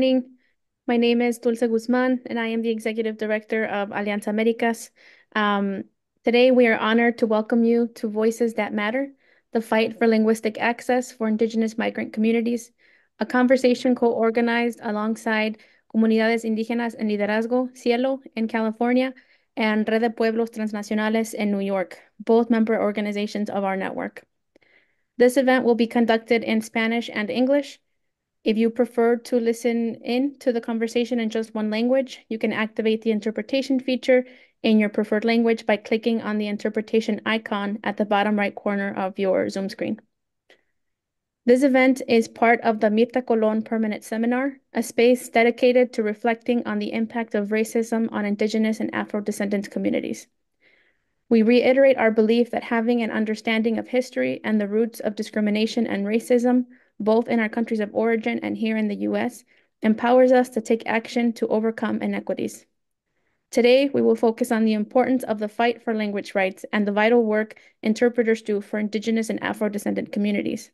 Morning. My name is Dulce Guzman, and I am the Executive Director of Alianza Americas. Um, Today, we are honored to welcome you to Voices That Matter, the fight for linguistic access for Indigenous migrant communities, a conversation co-organized alongside Comunidades Indígenas en Liderazgo, Cielo, in California, and Red de Pueblos Transnacionales in New York, both member organizations of our network. This event will be conducted in Spanish and English. If you prefer to listen in to the conversation in just one language, you can activate the interpretation feature in your preferred language by clicking on the interpretation icon at the bottom right corner of your Zoom screen. This event is part of the Mirta Colon Permanent Seminar, a space dedicated to reflecting on the impact of racism on Indigenous and Afro-descendant communities. We reiterate our belief that having an understanding of history and the roots of discrimination and racism, both in our countries of origin and here in the US, empowers us to take action to overcome inequities. Today, we will focus on the importance of the fight for language rights and the vital work interpreters do for Indigenous and Afro-descendant communities.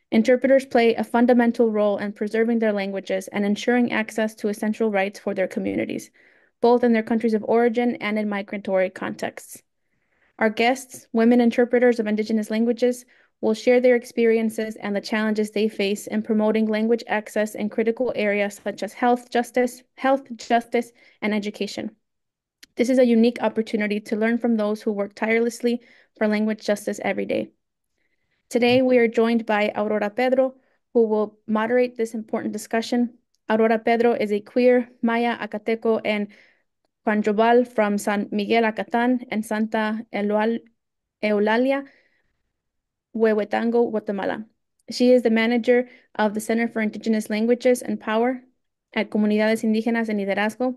Interpreters play a fundamental role in preserving their languages and ensuring access to essential rights for their communities, both in their countries of origin and in migratory contexts. Our guests, women interpreters of Indigenous languages, will share their experiences and the challenges they face in promoting language access in critical areas such as health justice, and education. This is a unique opportunity to learn from those who work tirelessly for language justice every day. Today, we are joined by Aurora Pedro, who will moderate this important discussion. Aurora Pedro is a queer Maya, Acateco, and Juan from San Miguel Acatán and Santa Eulalia, Huehuetango, Guatemala. She is the manager of the Center for Indigenous Languages and Power at Comunidades Indígenas en Liderazgo.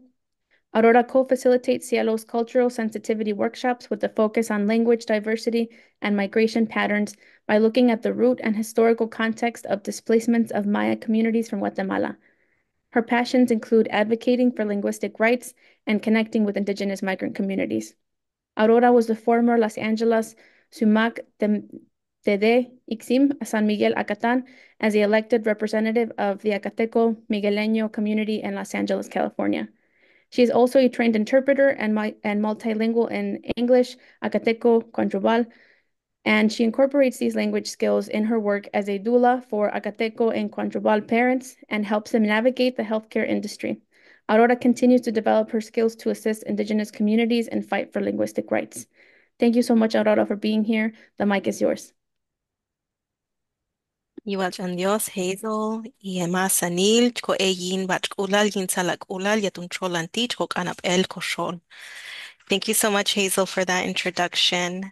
Aurora co-facilitates Cielo's cultural sensitivity workshops with a focus on language diversity and migration patterns by looking at the root and historical context of displacements of Maya communities from Guatemala. Her passions include advocating for linguistic rights and connecting with Indigenous migrant communities. Aurora was the former Los Angeles Sumac de Ixim San Miguel Acatán as the elected representative of the Acateco Migueleño community in Los Angeles, California. She is also a trained interpreter and multilingual in English, Acateco, Quantrobal, and she incorporates these language skills in her work as a doula for Acateco and Quantrobal parents and helps them navigate the healthcare industry. Aurora continues to develop her skills to assist Indigenous communities and fight for linguistic rights. Thank you so much, Aurora, for being here. The mic is yours. Iwalchan Dios, Hazel, Iema Sanil, Chko Eyin, Bachkulal, Yinsalak Ulal, Yatun Cholanti, Chok Anap El Koshol. Thank you so much, Hazel, for that introduction.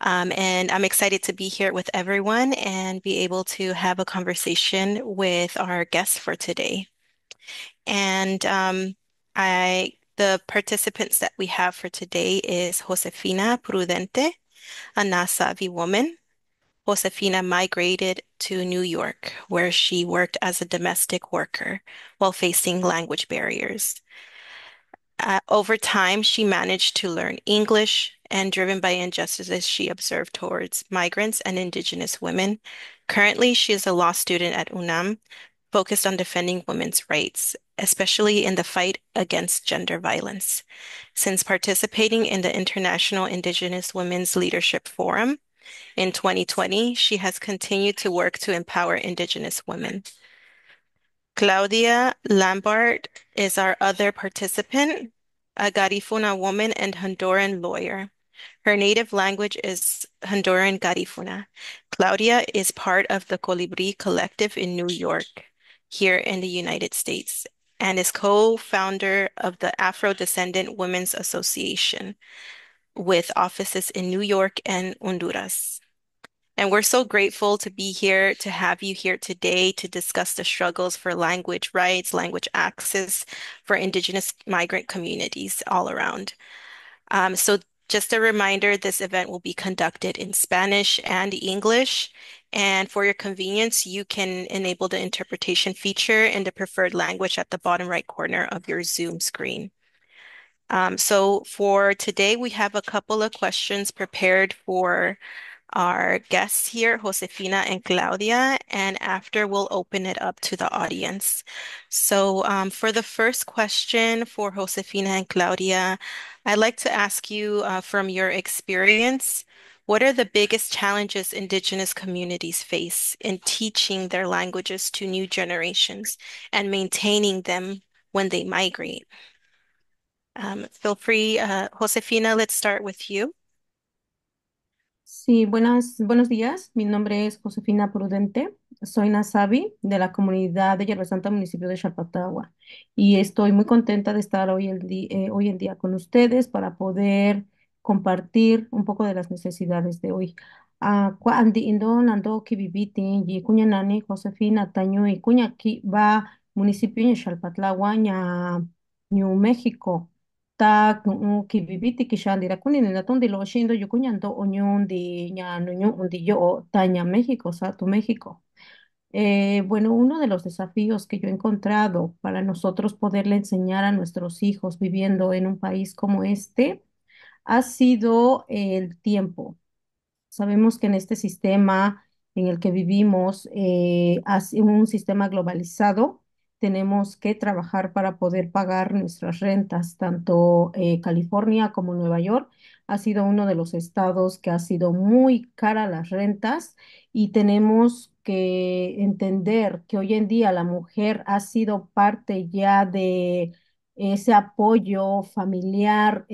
And I'm excited to be here with everyone and be able to have a conversation with our guests for today. And the participants that we have for today is Josefina Prudente, a Nasavi woman. Josefina migrated to New York, where she worked as a domestic worker while facing language barriers. Over time, she managed to learn English, and driven by injustices she observed towards migrants and Indigenous women. Currently, she is a law student at UNAM, focused on defending women's rights, especially in the fight against gender violence. Since participating in the International Indigenous Women's Leadership Forum, in 2020, she has continued to work to empower Indigenous women. Claudia Lambert is our other participant, a Garifuna woman and Honduran lawyer. Her native language is Honduran Garifuna. Claudia is part of the Colibri Collective in New York, here in the United States, and is co-founder of the Afro-Descendant Women's Association, with offices in New York and Honduras. And we're so grateful to be here, to have you here today to discuss the struggles for language rights, language access for Indigenous migrant communities all around. So just a reminder, this event will be conducted in Spanish and English. And for your convenience, you can enable the interpretation feature in the preferred language at the bottom right corner of your Zoom screen. So for today, we have a couple of questions prepared for our guests here, Josefina and Claudia, and after we'll open it up to the audience. So, for the first question for Josefina and Claudia, I'd like to ask you, from your experience, what are the biggest challenges Indigenous communities face in teaching their languages to new generations and maintaining them when they migrate? Feel free, Josefina, let's start with you. Sí, buenos días. Mi nombre es Josefina Prudente. Soy Nasabi de la comunidad de Yerba Santa, municipio de Xalpatagua. Y estoy muy contenta de estar hoy en día con ustedes para poder compartir un poco de las necesidades de hoy. Andi indo nando kibibiti y kuña nani Josefina Taño y kuña aquí va municipio de Xalpatagua, New México. Ta kibibiti kishandira kunini na tundi lo shindo yukuñando oñón de ña nuño undi yo taña México, sa tu México. Bueno, uno de los desafíos que yo he encontrado para nosotros poderle enseñar a nuestros hijos viviendo en un país como este ha sido el tiempo. Sabemos que en este sistema en el que vivimos, un sistema globalizado, tenemos que trabajar para poder pagar nuestras rentas. Tanto California como Nueva York ha sido uno de los estados que ha sido muy cara las rentas y tenemos que entender que hoy en día la mujer ha sido parte ya de ese apoyo familiar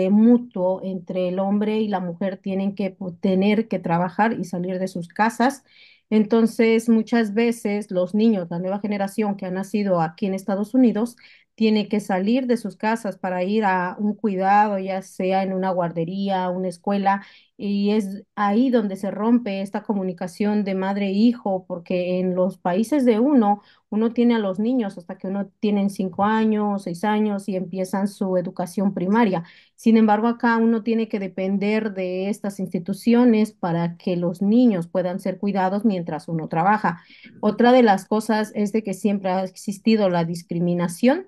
mutuo entre el hombre y la mujer tienen que tener que trabajar y salir de sus casas. Entonces, muchas veces los niños, la nueva generación que ha nacido aquí en Estados Unidos, tiene que salir de sus casas para ir a un cuidado, ya sea en una guardería, una escuela, y es ahí donde se rompe esta comunicación de madre e hijo, porque en los países de uno tiene a los niños hasta que uno tienen 5 años, 6 años y empiezan su educación primaria. Sin embargo, acá uno tiene que depender de estas instituciones para que los niños puedan ser cuidados mientras uno trabaja. Otra de las cosas es de que siempre ha existido la discriminación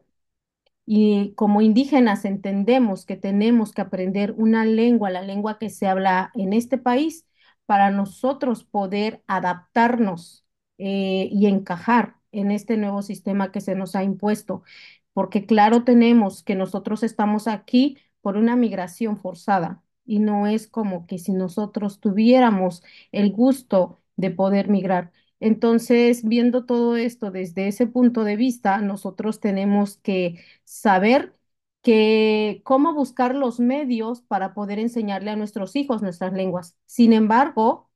y como indígenas entendemos que tenemos que aprender una lengua, la lengua que se habla en este país, para nosotros poder adaptarnos y encajar en este nuevo sistema que se nos ha impuesto. Porque claro tenemos que nosotros estamos aquí por una migración forzada y no es como que si nosotros tuviéramos el gusto de poder migrar. Entonces, viendo todo esto desde ese punto de vista, nosotros tenemos que saber que cómo buscar los medios para poder enseñarle a nuestros hijos nuestras lenguas. Sin embargo,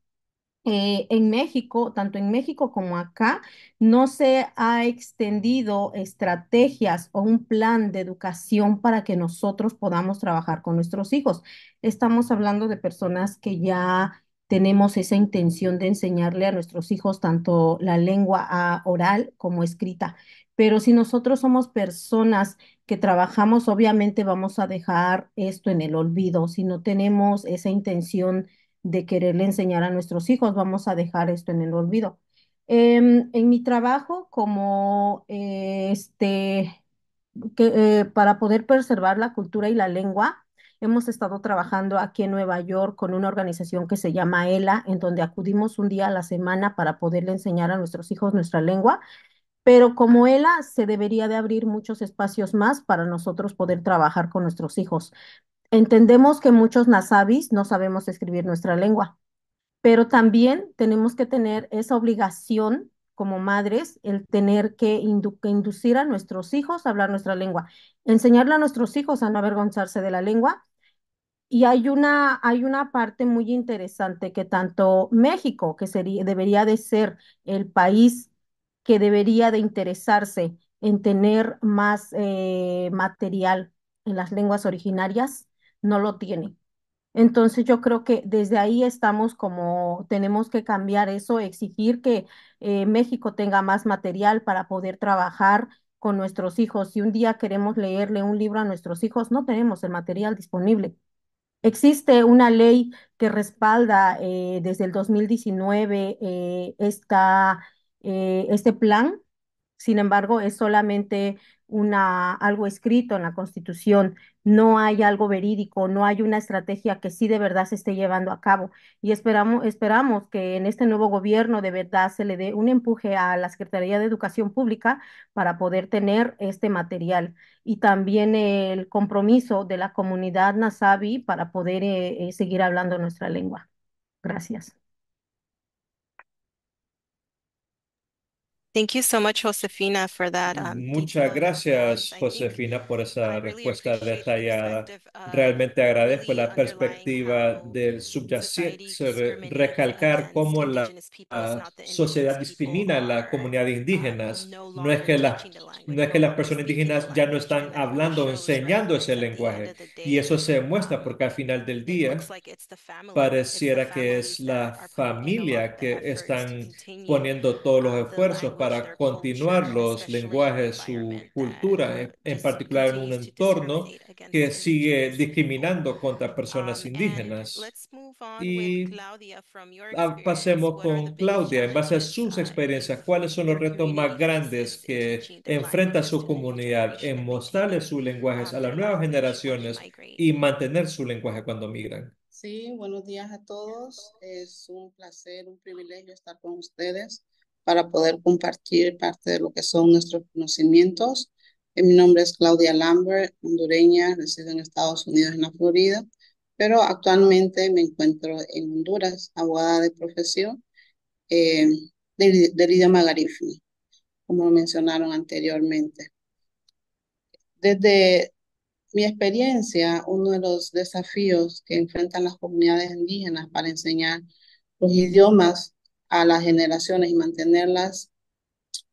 en México, tanto en México como acá, no se ha extendido estrategias o un plan de educación para que nosotros podamos trabajar con nuestros hijos. Estamos hablando de personas que ya tenemos esa intención de enseñarle a nuestros hijos tanto la lengua oral como escrita. Pero si nosotros somos personas que trabajamos, obviamente vamos a dejar esto en el olvido. Si no tenemos esa intención de quererle enseñar a nuestros hijos, vamos a dejar esto en el olvido. En mi trabajo, como para poder preservar la cultura y la lengua, hemos estado trabajando aquí en Nueva York con una organización que se llama ELA, en donde acudimos un día a la semana para poderle enseñar a nuestros hijos nuestra lengua. Pero como ELA, se debería de abrir muchos espacios más para nosotros poder trabajar con nuestros hijos. Entendemos que muchos nasabis no sabemos escribir nuestra lengua, pero también tenemos que tener esa obligación como madres, el tener que inducir a nuestros hijos a hablar nuestra lengua, enseñarle a nuestros hijos a no avergonzarse de la lengua. Y hay una parte muy interesante que tanto México, que debería de ser el país que debería de interesarse en tener más material en las lenguas originarias, no lo tiene. Entonces yo creo que desde ahí estamos como tenemos que cambiar eso, exigir que México tenga más material para poder trabajar con nuestros hijos. Si un día queremos leerle un libro a nuestros hijos, no tenemos el material disponible. Existe una ley que respalda desde el 2019 este plan Sin embargo, es solamente algo escrito en la Constitución, no hay algo verídico, no hay una estrategia que sí de verdad se esté llevando a cabo. Y esperamos que en este nuevo gobierno de verdad se le dé un empuje a la Secretaría de Educación Pública para poder tener este material y también el compromiso de la comunidad Nasabi para poder seguir hablando nuestra lengua. Gracias. Thank you so much, Josefina, for that Muchas detailed response. gracias, I think Josefina, por what I esa really respuesta appreciate the detallada. perspective of Realmente agradezco really la underlying perspectiva how del society subyacente, discriminates recalcar against cómo indigenous peoples, la not the indigenous sociedad people discrimina a la are comunidad indígenas. no No es longer que teaching the no language, es no que las longer personas speaking the indígenas ya no language, están and that really hablando o shows, right? enseñando ese Because at the end lenguaje. of the Y day, eso se muestra porque al final del it looks día like it's the pareciera que es families that la are putting in a lot of familia the que efforts to están continue poniendo todos los the esfuerzos language, para their continuar culture, and los especially in an lenguajes, su environment that cultura, en just particular en un continues to entorno discriminate against que sigue indigenous people. discriminando contra personas And indígenas. let's move on with Y Claudia from your experience. pasemos What are the con biggest Claudia, en base a challenges sus experiencias, if ¿cuáles son los your retos más community grandes faces in que teaching their enfrenta languages su to the new comunidad generation en if they take mostrarles sus lenguajes a las their nuevas language when they generaciones migrate? y mantener su lenguaje cuando migran? Sí, buenos días a todos. Es un placer, un privilegio estar con ustedes para poder compartir parte de lo que son nuestros conocimientos. Mi nombre es Claudia Lambert, hondureña, resido en Estados Unidos, en la Florida, pero actualmente me encuentro en Honduras, abogada de profesión eh, del idioma garífuna, como lo mencionaron anteriormente. Desde mi experiencia, uno de los desafíos que enfrentan las comunidades indígenas para enseñar los idiomas a las generaciones y mantenerlas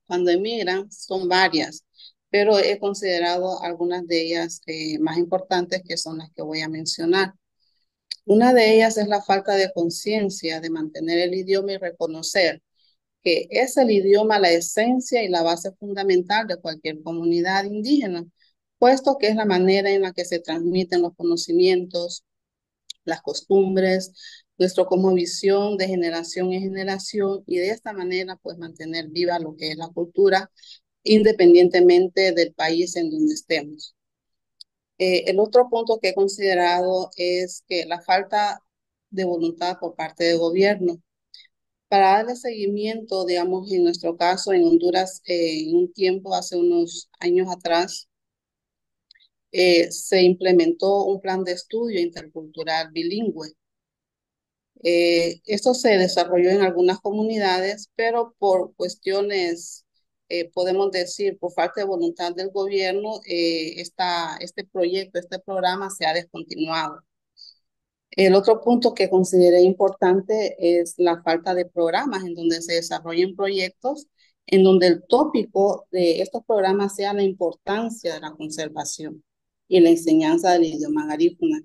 cuando emigran son varias, pero he considerado algunas de ellas más importantes, que son las que voy a mencionar. Una de ellas es la falta de conciencia de mantener el idioma y reconocer que es el idioma la esencia y la base fundamental de cualquier comunidad indígena, puesto que es la manera en la que se transmiten los conocimientos, las costumbres, nuestra cosmovisión de generación en generación, y de esta manera pues mantener viva lo que es la cultura independientemente del país en donde estemos. El otro punto que he considerado es que la falta de voluntad por parte del gobierno para darle seguimiento, digamos, en nuestro caso en Honduras, en un tiempo, hace unos años atrás, se implementó un plan de estudio intercultural bilingüe. Esto se desarrolló en algunas comunidades, pero por cuestiones, podemos decir, por falta de voluntad del gobierno, este proyecto, este programa se ha descontinuado. El otro punto que consideré importante es la falta de programas en donde se desarrollen proyectos, en donde el tópico de estos programas sea la importancia de la conservación y la enseñanza del idioma garífuna,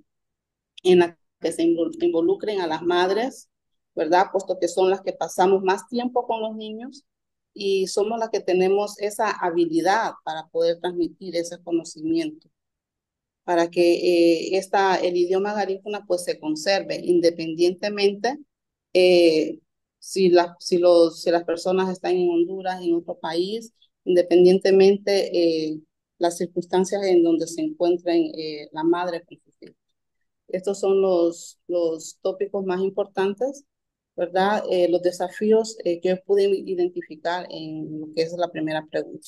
en la que se involucren a las madres, ¿verdad? Puesto que son las que pasamos más tiempo con los niños y somos las que tenemos esa habilidad para poder transmitir ese conocimiento, para que el idioma garífuna pues se conserve independientemente si las personas están en Honduras, en otro país, independientemente las circunstancias en donde se encuentren la madre con sus hijos. Estos son los tópicos más importantes, ¿verdad? Los desafíos que yo pude identificar en lo que es la primera pregunta.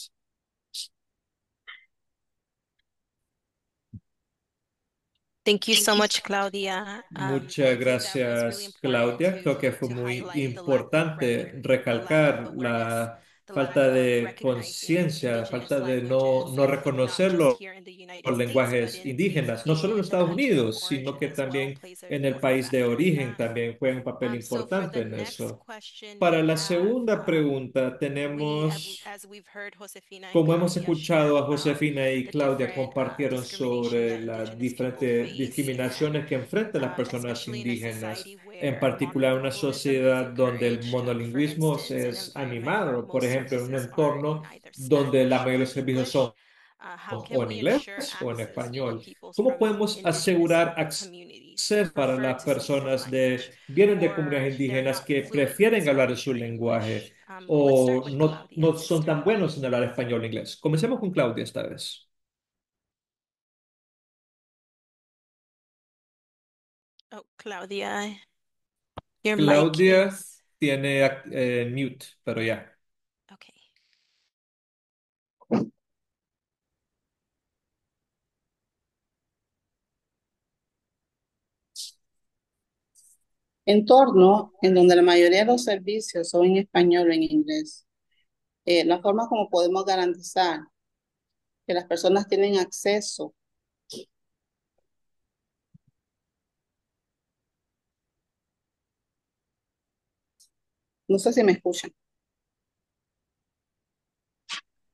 Thank you so much, Claudia. I Muchas think that was really gracias, important Claudia. Creo que fue to muy highlight importante the lack of recalcar awareness, la the lack falta of de recognizing conciencia, indigenous falta de languages, no not reconocer just here in the United los States, but lenguajes indígenas, no solo en los in the Estados country of Unidos, sino origin que as well, también plays an en el important país de factor in origen that. también juega un papel So for importante the en next eso. question Para we la have, segunda pregunta, we, tenemos, as we've heard Josefina and como hemos Claudia share escuchado a about Josefina y the Claudia different compartieron discrimination sobre that las indigenous people diferentes face, and discriminaciones que enfrentan las personas especially in a indígenas, society en where particular una monolingualism is sociedad donde el encouraged. For monolingüismo instance, se an es environment where animado, por most ejemplo, en un services are in entorno either donde la Spanish mayoría de or los servicios English. son How o can en we inglés ensure o en access for español. peoples ¿Cómo from podemos indigenous asegurar acceso communities who para prefer las to speak their personas language, vienen de or comunidades they're indígenas not que fluent in prefieren hablar Spanish or su English? lenguaje? o no son tan buenos en hablar español o inglés. Comencemos con Claudia esta vez. Oh, Claudia, your mic Claudia is tiene mute, pero ya. okay. Entorno en donde la mayoría de los servicios son en español o en inglés. La forma como podemos garantizar que las personas tienen acceso, no sé si me escuchan,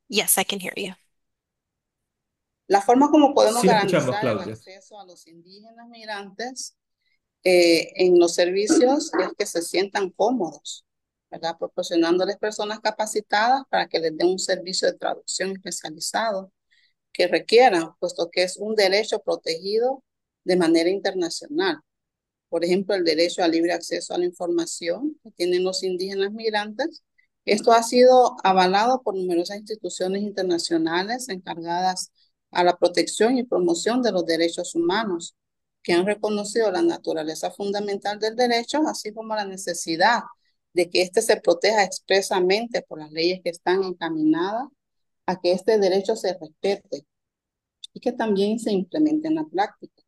Yes, I can hear you. la forma como podemos Sí escuchamos, garantizar el Claudia. acceso a los indígenas migrantes en los servicios es que se sientan cómodos, ¿verdad? Proporcionándoles personas capacitadas para que les den un servicio de traducción especializado que requieran, puesto que es un derecho protegido de manera internacional. Por ejemplo, el derecho al libre acceso a la información que tienen los indígenas migrantes. Esto ha sido avalado por numerosas instituciones internacionales encargadas a la protección y promoción de los derechos humanos, que han reconocido la naturaleza fundamental del derecho, así como la necesidad de que éste se proteja expresamente por las leyes que están encaminadas a que este derecho se respete y que también se implemente en la práctica.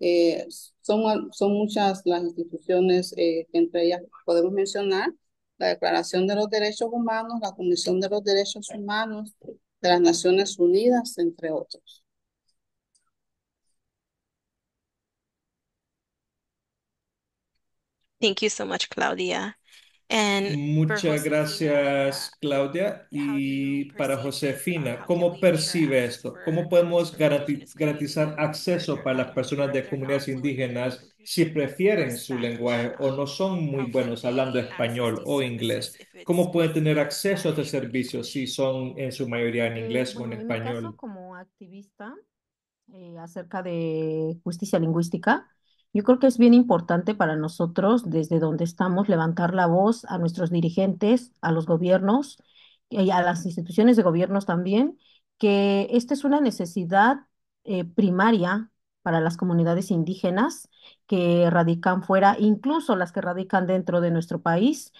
Eh, son muchas las instituciones que entre ellas podemos mencionar la Declaración de los Derechos Humanos, la Comisión de los Derechos Humanos de las Naciones Unidas, entre otros. Thank you so much, Claudia. And for Muchas Josefina, gracias, Claudia. how do you Y para perceive this? Josefina, How can ¿cómo we ensure percibe access esto? for ¿Cómo this podemos information? It's going to be garantizar acceso further para las personas if de they're comunidades not fluent in indígenas si prefieren su Spanish. lenguaje o no son muy How can buenos hablando they access español these o services inglés? if it's ¿Cómo pueden tener in acceso a este Spanish or servicio si English? son en su mayoría en inglés o en Bueno, en mi caso español? como activista acerca de justicia lingüística, yo creo que es bien importante para nosotros, desde donde estamos, levantar la voz a nuestros dirigentes, a los gobiernos y a las instituciones de gobiernos también, que esta es una necesidad primaria para las comunidades indígenas que radican fuera, incluso las que radican dentro de nuestro país,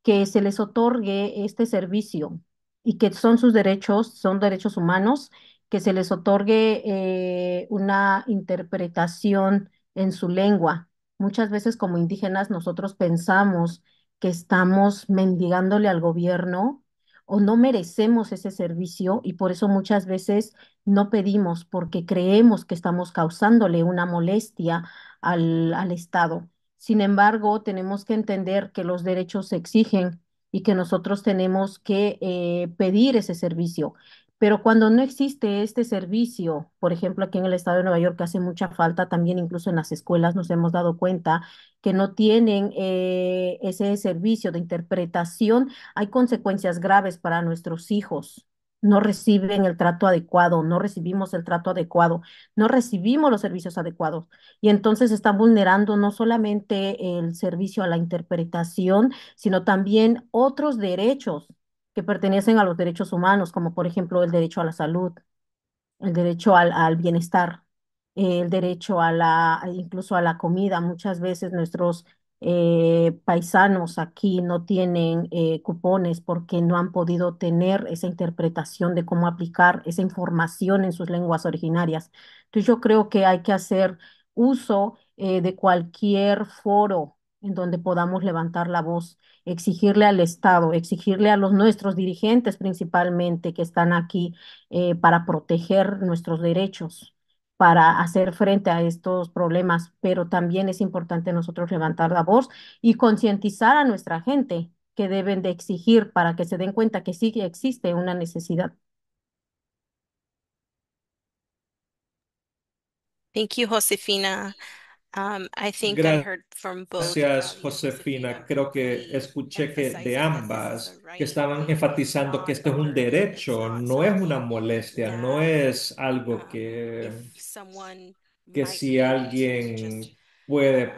que se les otorgue este servicio y que son sus derechos, son derechos humanos, que se les otorgue una interpretación en su lengua. Muchas veces como indígenas nosotros pensamos que estamos mendigándole al gobierno o no merecemos ese servicio y por eso muchas veces no pedimos porque creemos que estamos causándole una molestia al Estado. Sin embargo, tenemos que entender que los derechos se exigen y que nosotros tenemos que pedir ese servicio. Pero cuando no existe este servicio, por ejemplo, aquí en el estado de Nueva York hace mucha falta, también incluso en las escuelas nos hemos dado cuenta que no tienen ese servicio de interpretación, hay consecuencias graves para nuestros hijos. No reciben el trato adecuado, no recibimos el trato adecuado, no recibimos los servicios adecuados. Y entonces están vulnerando no solamente el servicio a la interpretación, sino también otros derechos que pertenecen a los derechos humanos, como por ejemplo el derecho a la salud, el derecho al bienestar, el derecho incluso a la comida. Muchas veces nuestros paisanos aquí no tienen cupones porque no han podido tener esa interpretación de cómo aplicar esa información en sus lenguas originarias. Entonces yo creo que hay que hacer uso de cualquier foro en donde podamos levantar la voz, exigirle al Estado, exigirle a los nuestros dirigentes principalmente que están aquí para proteger nuestros derechos, para hacer frente a estos problemas, pero también es importante nosotros levantar la voz y concientizar a nuestra gente que deben de exigir para que se den cuenta que sí que existe una necesidad. Thank you, Josefina. I think I heard from both Gracias, you, Josefina, Josefina. Creo que really escuché que de emphasizing that this is a ambas que right, estaban enfatizando que not esto a es un burden. It's derecho, not no es una something molestia, no that es algo if someone que might si be able to just alguien puede,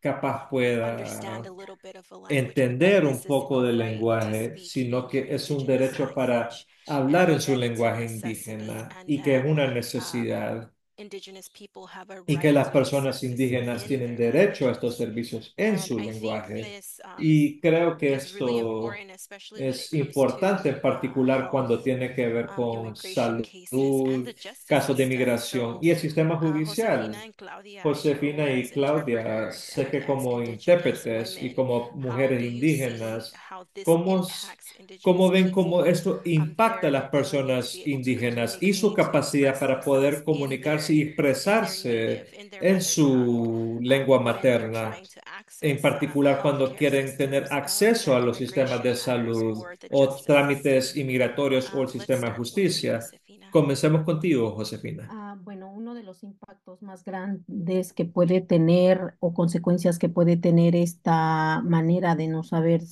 capaz understand pueda a little bit of a language or that entender un this isn't poco a del right to lenguaje, speak sino in your que es un indigenous derecho para language, hablar en and su that it's a lenguaje necessity, indígena and y que es that una um, necesidad indigenous people have a y que right las to these personas services indígenas in tienen their derecho a estos languages. servicios en And su I think lenguaje. this Y creo que is really esto important, especially when it es comes importante to en particular cuando health, tiene que ver con immigration salud, cases, and the justice casos de system. migración So, y el sistema Josefina judicial. and Claudia, I know Josefina y as Claudia, interpreters sé and que as como indigenous intérpretes y women, como how mujeres do you see indígenas, how this ¿cómo, impacts cómo indigenous ven cómo people, esto impacta a their las ability to personas be able to indígenas y su communicate and capacidad express para themselves poder comunicarse y in their expresarse native, in their en mother tongue, su lengua when they're materna? trying to En access particular cuando healthcare quieren tener systems acceso a and los sistemas de immigration matters salud or the o justice system. trámites inmigratorios o el Let's sistema de start with you, justicia. Josefina. Comencemos contigo, Josefina. Bueno, uno de los impactos más grandes que puede tener o consecuencias que puede tener esta manera de no saber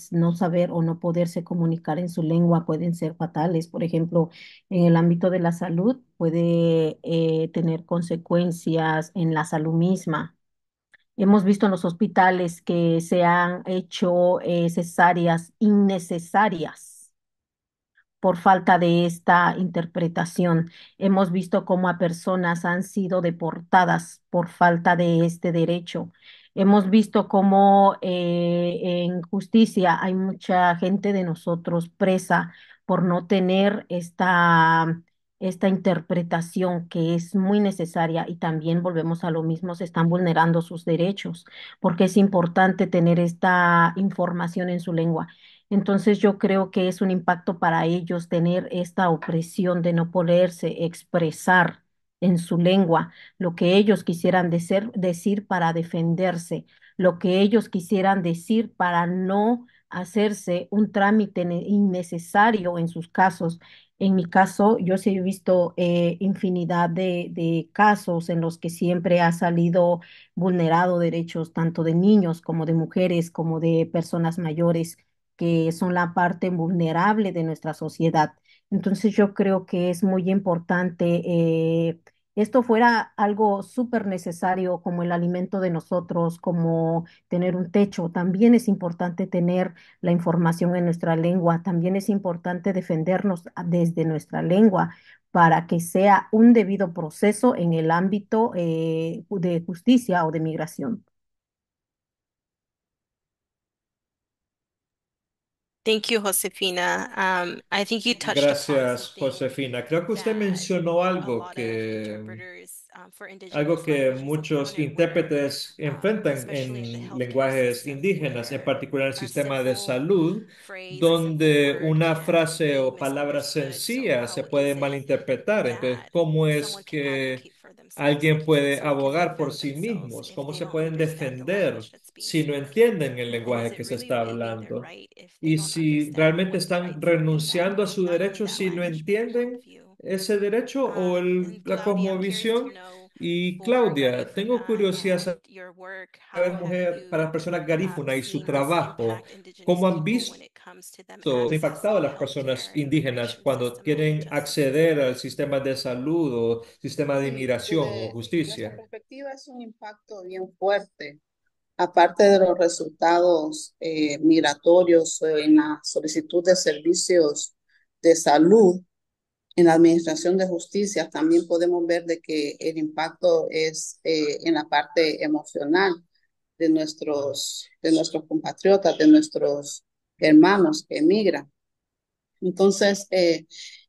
o no poderse comunicar en su lengua pueden ser fatales. Por ejemplo, en el ámbito de la salud puede tener consecuencias en la salud misma. Hemos visto en los hospitales que se han hecho cesáreas innecesarias por falta de esta interpretación. Hemos visto cómo a personas han sido deportadas por falta de este derecho. Hemos visto cómo en justicia hay mucha gente de nosotros presa por no tener esta interpretación que es muy necesaria y también volvemos a lo mismo, se están vulnerando sus derechos porque es importante tener esta información en su lengua. Entonces yo creo que es un impacto para ellos tener esta opresión de no poderse expresar en su lengua lo que ellos quisieran decir para defenderse, lo que ellos quisieran decir para no hacerse un trámite innecesario en sus casos. En mi caso, yo sí he visto infinidad de casos en los que siempre ha salido vulnerado derechos tanto de niños como de mujeres, como de personas mayores que son la parte vulnerable de nuestra sociedad. Entonces yo creo que es muy importante, esto fuera algo súper necesario como el alimento de nosotros, como tener un techo. También es importante tener la información en nuestra lengua, también es importante defendernos desde nuestra lengua para que sea un debido proceso en el ámbito de justicia o de migración. Thank you, Josefina. I think you touched upon Gracias, something Josefina. Creo que usted that mencionó a lot of interpreters for algo indigenous que languages muchos encounter, where, intérpretes enfrentan especially in the en healthcare lenguajes systems, indígenas, en where particular el a sistema de simple salud, phrase, a simple donde word una can frase be o palabra misunderstood. So, sencilla se how puede is it malinterpretar. Entonces, that ¿cómo es someone can que advocate for themselves? alguien puede Someone can abogar por defend sí themselves mismos? if ¿Cómo they se don't pueden understand the defender language that's being si no spoken? entienden el And is lenguaje it que se really está waiving their hablando? right if they Y don't si understand realmente what the están rights are in renunciando a su not only derecho that si no language, but their entienden worldview? ese derecho o And la Claudia, I'm curious to cosmovisión. know Y for Claudia, tengo Garifuna curiosidad and your work, how saber, have mujer, para you las personas garífuna y su seen this trabajo, impact Indigenous ¿cómo han people visto when it comes to them ha impactado a accessing las personas healthcare, indígenas immigration cuando system, and quieren justice acceder system? al sistema de salud o sistema de Sí, inmigración o desde nuestra justicia? perspectiva es un impacto bien fuerte, aparte de los resultados migratorios en la solicitud de servicios de salud. En la administración de justicia también podemos ver de que el impacto es en la parte emocional de nuestros compatriotas, de nuestros hermanos que emigran. Entonces,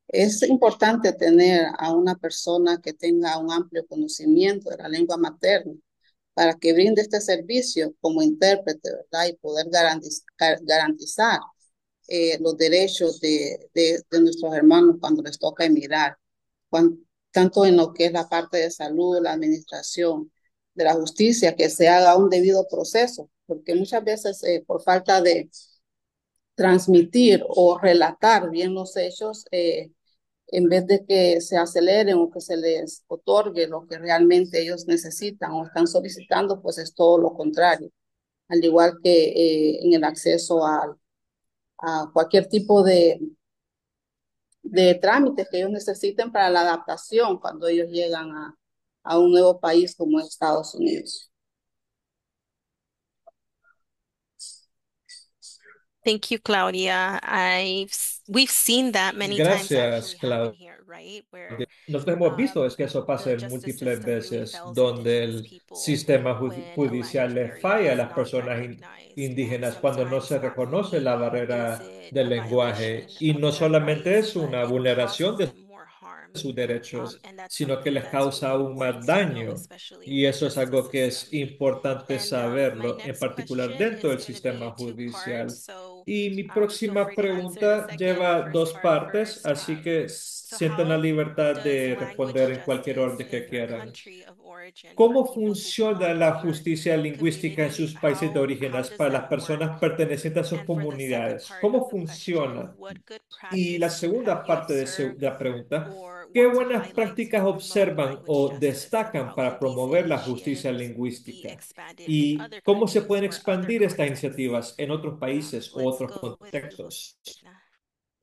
es importante tener a una persona que tenga un amplio conocimiento de la lengua materna para que brinde este servicio como intérprete, ¿verdad? Y poder garantizar los derechos de nuestros hermanos cuando les toca emigrar, tanto en lo que es la parte de salud, la administración de la justicia, que se haga un debido proceso, porque muchas veces por falta de transmitir o relatar bien los hechos, en vez de que se aceleren o que se les otorgue lo que realmente ellos necesitan o están solicitando, pues es todo lo contrario. Al igual que en el acceso a cualquier tipo de trámites que ellos necesiten para la adaptación cuando ellos llegan a un nuevo país como Estados Unidos. Thank you, Claudia. We've seen that many times Gracias, actually happen Claudia. here, right? Where Nosotros hemos visto es que eso pasa the en justice múltiples system really veces, fails donde Indigenous el people sistema when a judicial language le barrier falla a is las not personas recognized. And indígenas cuando no se sometimes not reconoce only la is barrera it del a lenguaje. violation Y of no their solamente rights, es but una it vulneración causes de them more harm. sus derechos, And that's sino que something les that's causa really aún más important to know, daño. especially in Y the eso es justice algo que es system. importante And my saberlo, en next particular question dentro is del going to be sistema a two-part. judicial. So Y mi feel próxima free to answer the pregunta second and lleva first dos part partes, first. así que So sientan la how libertad does de responder language en cualquier justice orden que in your quieran. country of origin for ¿Cómo people who funciona belong la to your justicia lingüística en community, sus países de how origen does para las that personas work? pertenecientes a sus And for the second comunidades? part of ¿Cómo the question, funciona? what good Y la practice have segunda you parte observed de la pregunta, or ¿qué want to buenas highlight prácticas to promote observan language o justice, and destacan how para could these promover la justicia initiatives be lingüística? expanded in ¿Y other cómo se countries pueden or other expandir estas contexts? iniciativas en otros países o Let's otros go with you, contextos? Josefina.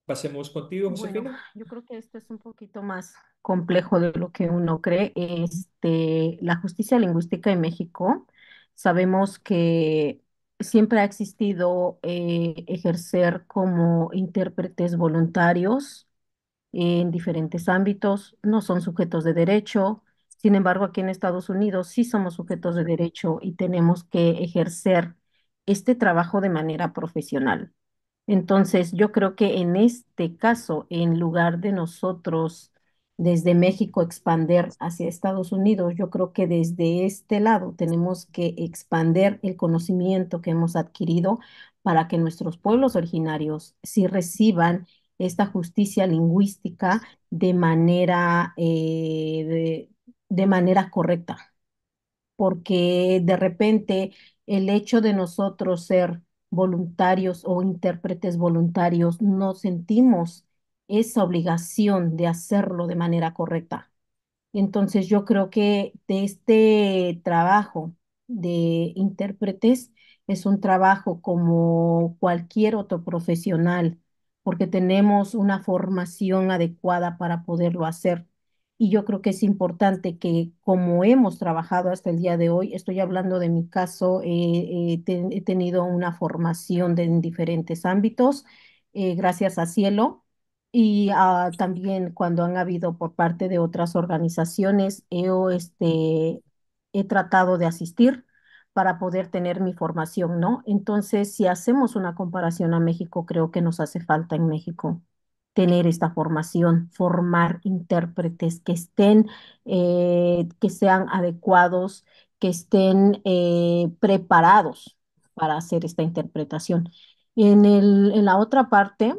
Pasemos contigo, Bueno, Josefina. yo creo que esto es un poquito más complejo de lo que uno cree. La justicia lingüística en México, sabemos que siempre ha existido ejercer como intérpretes voluntarios en diferentes ámbitos, no son sujetos de derecho. Sin embargo, aquí en Estados Unidos sí somos sujetos de derecho y tenemos que ejercer este trabajo de manera profesional. Entonces, yo creo que en este caso, en lugar de nosotros desde México expander hacia Estados Unidos, yo creo que desde este lado tenemos que expander el conocimiento que hemos adquirido para que nuestros pueblos originarios sí reciban esta justicia lingüística de manera correcta, porque de repente el hecho de nosotros ser voluntarios o intérpretes voluntarios no sentimos esa obligación de hacerlo de manera correcta. Entonces yo creo que de este trabajo de intérpretes es un trabajo como cualquier otro profesional, porque tenemos una formación adecuada para poderlo hacer. Y yo creo que es importante que como hemos trabajado hasta el día de hoy, estoy hablando de mi caso, he tenido una formación en diferentes ámbitos, gracias a Cielo. Y también cuando han habido por parte de otras organizaciones, he tratado de asistir para poder tener mi formación, ¿no? Entonces, si hacemos una comparación a México, creo que nos hace falta en México tener esta formación, formar intérpretes que sean adecuados, que estén preparados para hacer esta interpretación. En la otra parte,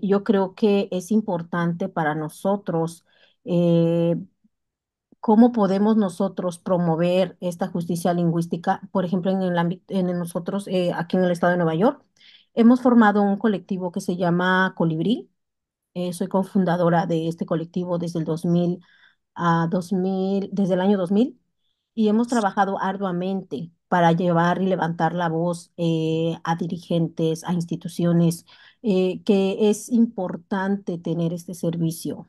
yo creo que es importante para nosotros eh, cómo podemos nosotros promover esta justicia lingüística, por ejemplo, en el ámbito, nosotros aquí en el estado de Nueva York, hemos formado un colectivo que se llama Colibrí. Soy cofundadora de este colectivo desde el 2000 a 2000, desde el año 2000, y hemos trabajado arduamente para llevar y levantar la voz a dirigentes, a instituciones, que es importante tener este servicio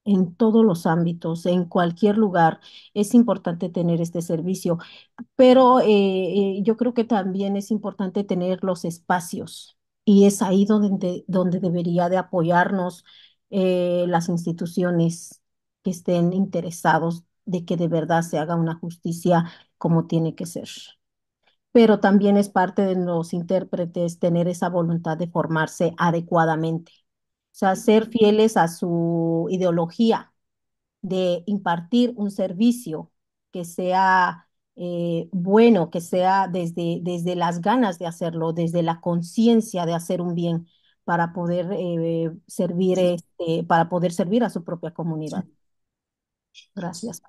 en todos los ámbitos, en cualquier lugar. Es importante tener este servicio, pero yo creo que también es importante tener los espacios, y es ahí donde debería de apoyarnos las instituciones que estén interesados de que de verdad se haga una justicia como tiene que ser. Pero también es parte de los intérpretes tener esa voluntad de formarse adecuadamente, o sea, ser fieles a su ideología de impartir un servicio que sea bueno, que sea desde las ganas de hacerlo, desde la conciencia de hacer un bien para poder para poder servir a su propia comunidad. Gracias.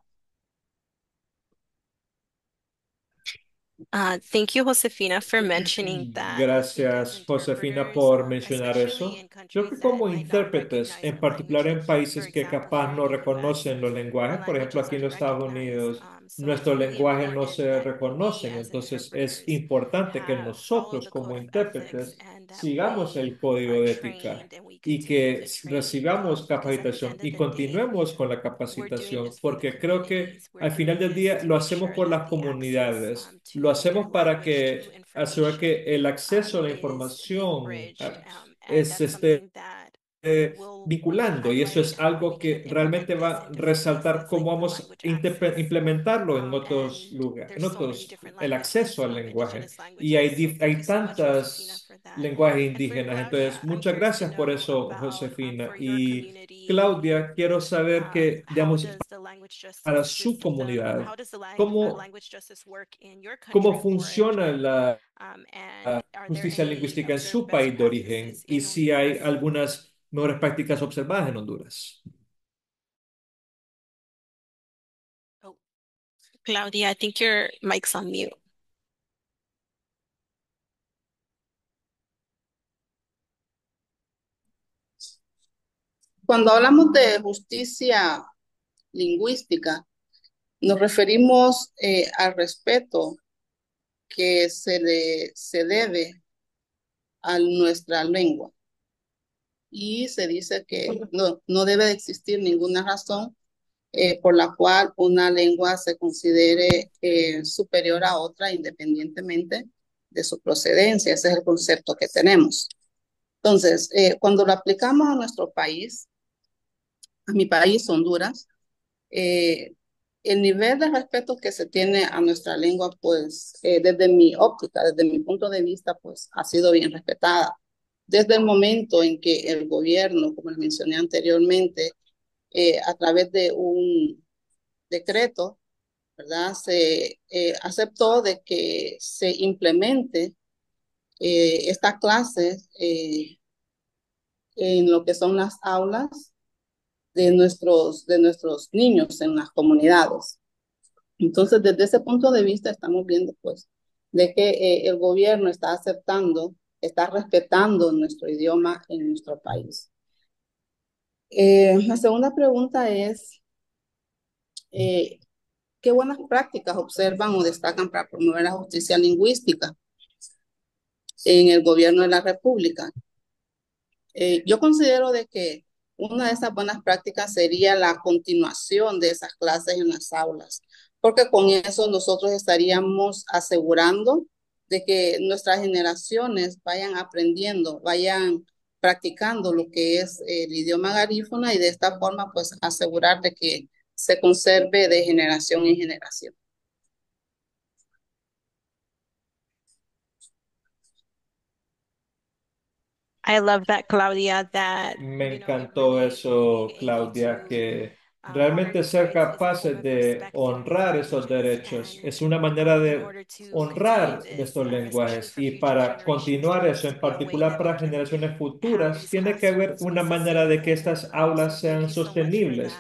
Thank you, Josefina, for mentioning that because Gracias, Josefina, interpreters, por mencionar especially eso. in Creo countries que that como might not intérpretes, recognize en the particular language, en like for países que example capaz here in no the US, reconocen los our lenguajes, por ejemplo languages aquí en aren't los Estados recognized Unidos, nuestro lenguaje no se reconocen. Entonces es importante que nosotros como intérpretes sigamos el código de ética y que recibamos capacitación y continuemos con la capacitación, porque creo que al final del día lo hacemos por las comunidades, lo hacemos para que asegurar que el acceso a la información es vinculando, y eso es algo que realmente va a resaltar cómo vamos a implementarlo en otros lugares, el acceso al lenguaje. Y hay tantas lenguajes indígenas. Entonces, muchas gracias por eso, Josefina. Y Claudia, quiero saber que, digamos, para su comunidad, ¿cómo, cómo funciona la justicia lingüística en su país de origen y si hay algunas mejores prácticas observadas en Honduras? Claudia, I think your mic's on mute. Cuando hablamos de justicia lingüística, nos referimos al respeto que se debe a nuestra lengua. Y se dice que no debe de existir ninguna razón por la cual una lengua se considere superior a otra independientemente de su procedencia. Ese es el concepto que tenemos. Entonces, cuando lo aplicamos a nuestro país, a mi país, Honduras, eh, el nivel de respeto que se tiene a nuestra lengua, pues desde mi óptica, desde mi punto de vista, pues ha sido bien respetada. Desde el momento en que el gobierno, como les mencioné anteriormente, a través de un decreto, ¿verdad? Se aceptó de que se implemente esta clase en lo que son las aulas de nuestros niños en las comunidades. Entonces, desde ese punto de vista, estamos viendo, pues, de que el gobierno está aceptando, está respetando nuestro idioma en nuestro país. La segunda pregunta es, eh, ¿qué buenas prácticas observan o destacan para promover la justicia lingüística en el gobierno de la República? Yo considero de que una de esas buenas prácticas sería la continuación de esas clases en las aulas, porque con eso nosotros estaríamos asegurando de que nuestras generaciones vayan aprendiendo, vayan practicando lo que es el idioma garífuna y de esta forma pues asegurar de que se conserve de generación en generación. I love that, Claudia, that, Me you know, we're encantó really eso, being able Claudia, to que honor realmente your ser rights is a form capaces of de respect in your honrar esos languages. derechos And es una manera in de order to continue honrar this, nuestros especially lenguajes, for y future para generations, there continuar needs eso, to en be a way particular that we para can generaciones have futuras, these tiene que haber classrooms be una manera de que sustainable. estas So aulas thank sean you so much for that. sostenibles.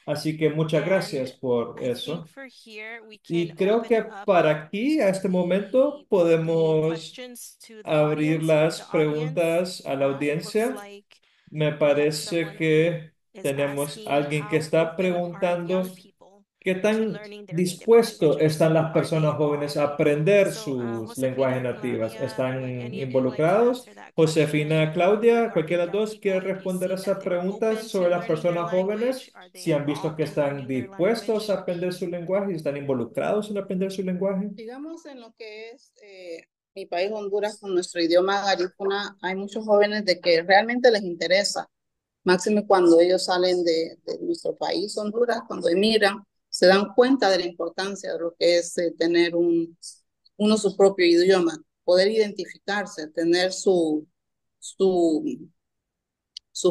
Así que muchas And gracias por I think eso. for here, we can Y creo open que up para aquí, a este momento, the podemos questions to the abrir audience. And las the audience, preguntas a la it looks audiencia. like Me we have parece someone who que is tenemos asking alguien que how está open are young preguntando people qué to tan learning their native dispuestos languages. están las Are they personas jóvenes a involved? aprender So, sus lenguajes Josefina or nativas. Claudia, would ¿Están any of you like to involucrados? answer that question Josefina, Claudia, regarding cualquiera de young los people? quiere And do you responder a see that esas they're preguntas open to sobre las learning their personas language? jóvenes? Are they Si han visto que involved in están learning their dispuestos a language? aprender su lenguaje y están involucrados en aprender su lenguaje. Digamos, en lo que es mi país, Honduras, con nuestro idioma garífuna, hay muchos jóvenes de que realmente les interesa, máximo cuando ellos salen de nuestro país, Honduras, cuando emigran, se dan cuenta de la importancia de lo que es tener uno su propio idioma, poder identificarse, tener su, su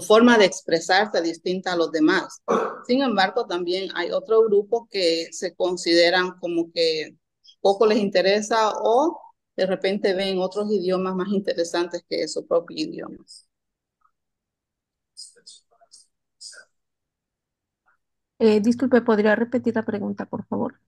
forma de expresarse distinta a los demás. Sin embargo, también hay otro grupo que se consideran como que poco les interesa o de repente ven otros idiomas más interesantes que su propio idioma. Disculpe, ¿podría repetir la pregunta, por favor?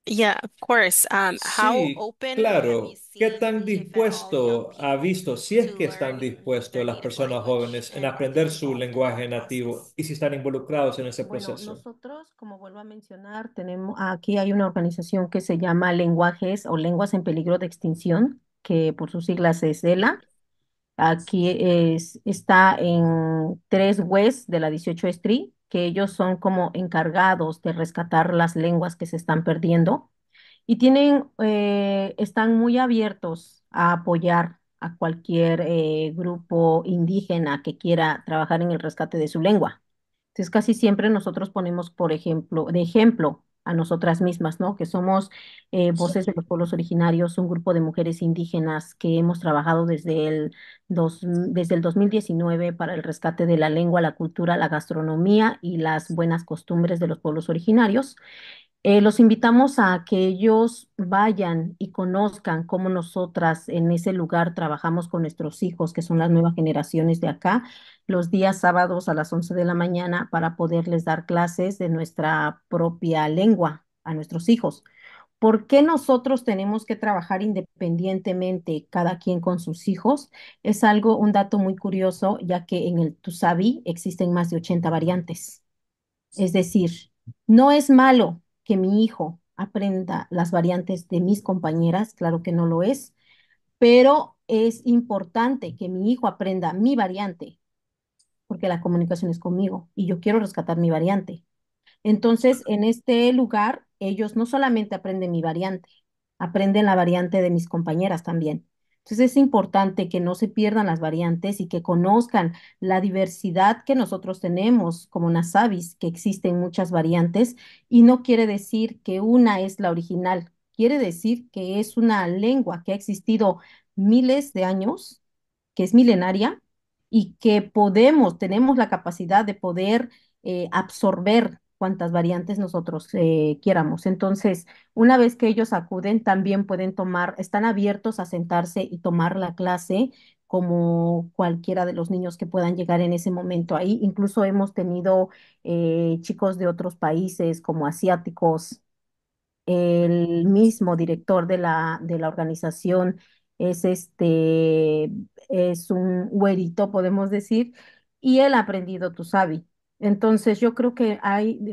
Yeah, of course. How Sí, open have you claro. ¿Qué seen, tan if at all, young dispuesto ha people visto, si es to que están learn dispuestos their las native personas language, jóvenes en and are they aprender su involved in that lenguaje nativo process? y si están involucrados en ese Bueno, proceso? nosotros, como vuelvo a mencionar, tenemos aquí hay una organización que se llama Lenguajes o Lenguas en Peligro de Extinción, que por sus siglas es ELA. Aquí está en 3 West de la 18 Street, que ellos son como encargados de rescatar las lenguas que se están perdiendo y están muy abiertos a apoyar a cualquier grupo indígena que quiera trabajar en el rescate de su lengua. Entonces, casi siempre nosotros ponemos, por ejemplo, de ejemplo a nosotras mismas, ¿no? Que somos Voces de los Pueblos Originarios, un grupo de mujeres indígenas que hemos trabajado desde el 2019 para el rescate de la lengua, la cultura, la gastronomía y las buenas costumbres de los pueblos originarios. Los invitamos a que ellos vayan y conozcan cómo nosotras en ese lugar trabajamos con nuestros hijos, que son las nuevas generaciones de acá, los días sábados a las 11 de la mañana para poderles dar clases de nuestra propia lengua a nuestros hijos. ¿Por qué nosotros tenemos que trabajar independientemente, cada quien con sus hijos? Es un dato muy curioso, ya que en el Tusabi existen más de 80 variantes. Es decir, no es malo que mi hijo aprenda las variantes de mis compañeras, claro que no lo es, pero es importante que mi hijo aprenda mi variante, porque la comunicación es conmigo y yo quiero rescatar mi variante. Entonces, en este lugar, ellos no solamente aprenden mi variante, aprenden la variante de mis compañeras también. Entonces, es importante que no se pierdan las variantes y que conozcan la diversidad que nosotros tenemos como Nasabis, que existen muchas variantes, y no quiere decir que una es la original, quiere decir que es una lengua que ha existido miles de años, que es milenaria y que tenemos la capacidad de poder absorber cuantas variantes nosotros quieramos. Entonces, una vez que ellos acuden, también pueden están abiertos a sentarse y tomar la clase como cualquiera de los niños que puedan llegar en ese momento ahí. Incluso hemos tenido chicos de otros países como asiáticos. El mismo director de la organización es es un güerito, podemos decir, y él ha aprendido Tusabi. Entonces, yo creo que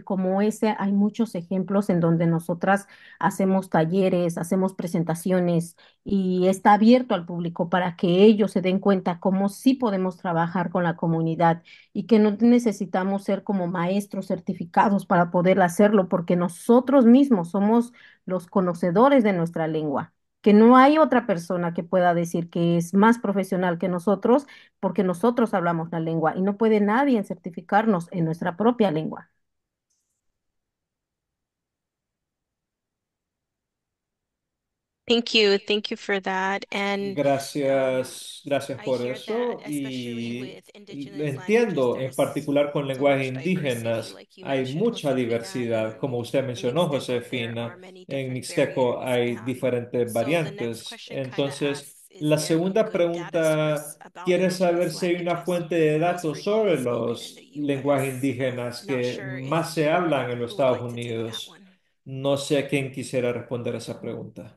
como ese, hay muchos ejemplos en donde nosotras hacemos talleres, hacemos presentaciones y está abierto al público para que ellos se den cuenta cómo sí podemos trabajar con la comunidad y que no necesitamos ser como maestros certificados para poder hacerlo, porque nosotros mismos somos los conocedores de nuestra lengua, que no hay otra persona que pueda decir que es más profesional que nosotros, porque nosotros hablamos la lengua y no puede nadie certificarnos en nuestra propia lengua. Thank you for that. And Gracias, gracias I por hear that, eso. especially Y with lo indigenous languages, entiendo, en there's particular con so lenguajes much diversity, indígenas, like you hay mentioned, mucha Josefina. diversidad. Como usted In mencionó, Mixteco, there Josefina, are many en different Mixteco variants. hay diferentes So the next variantes. question kind of Entonces, asks, is la there a segunda good data source pregunta about quiere saber indigenous si hay una languages fuente de most datos sobre freely spoken in the los lenguajes US? indígenas Not que sure más se hablan en los who would Estados like to take that Unidos. one. No sé a quién quisiera responder esa pregunta.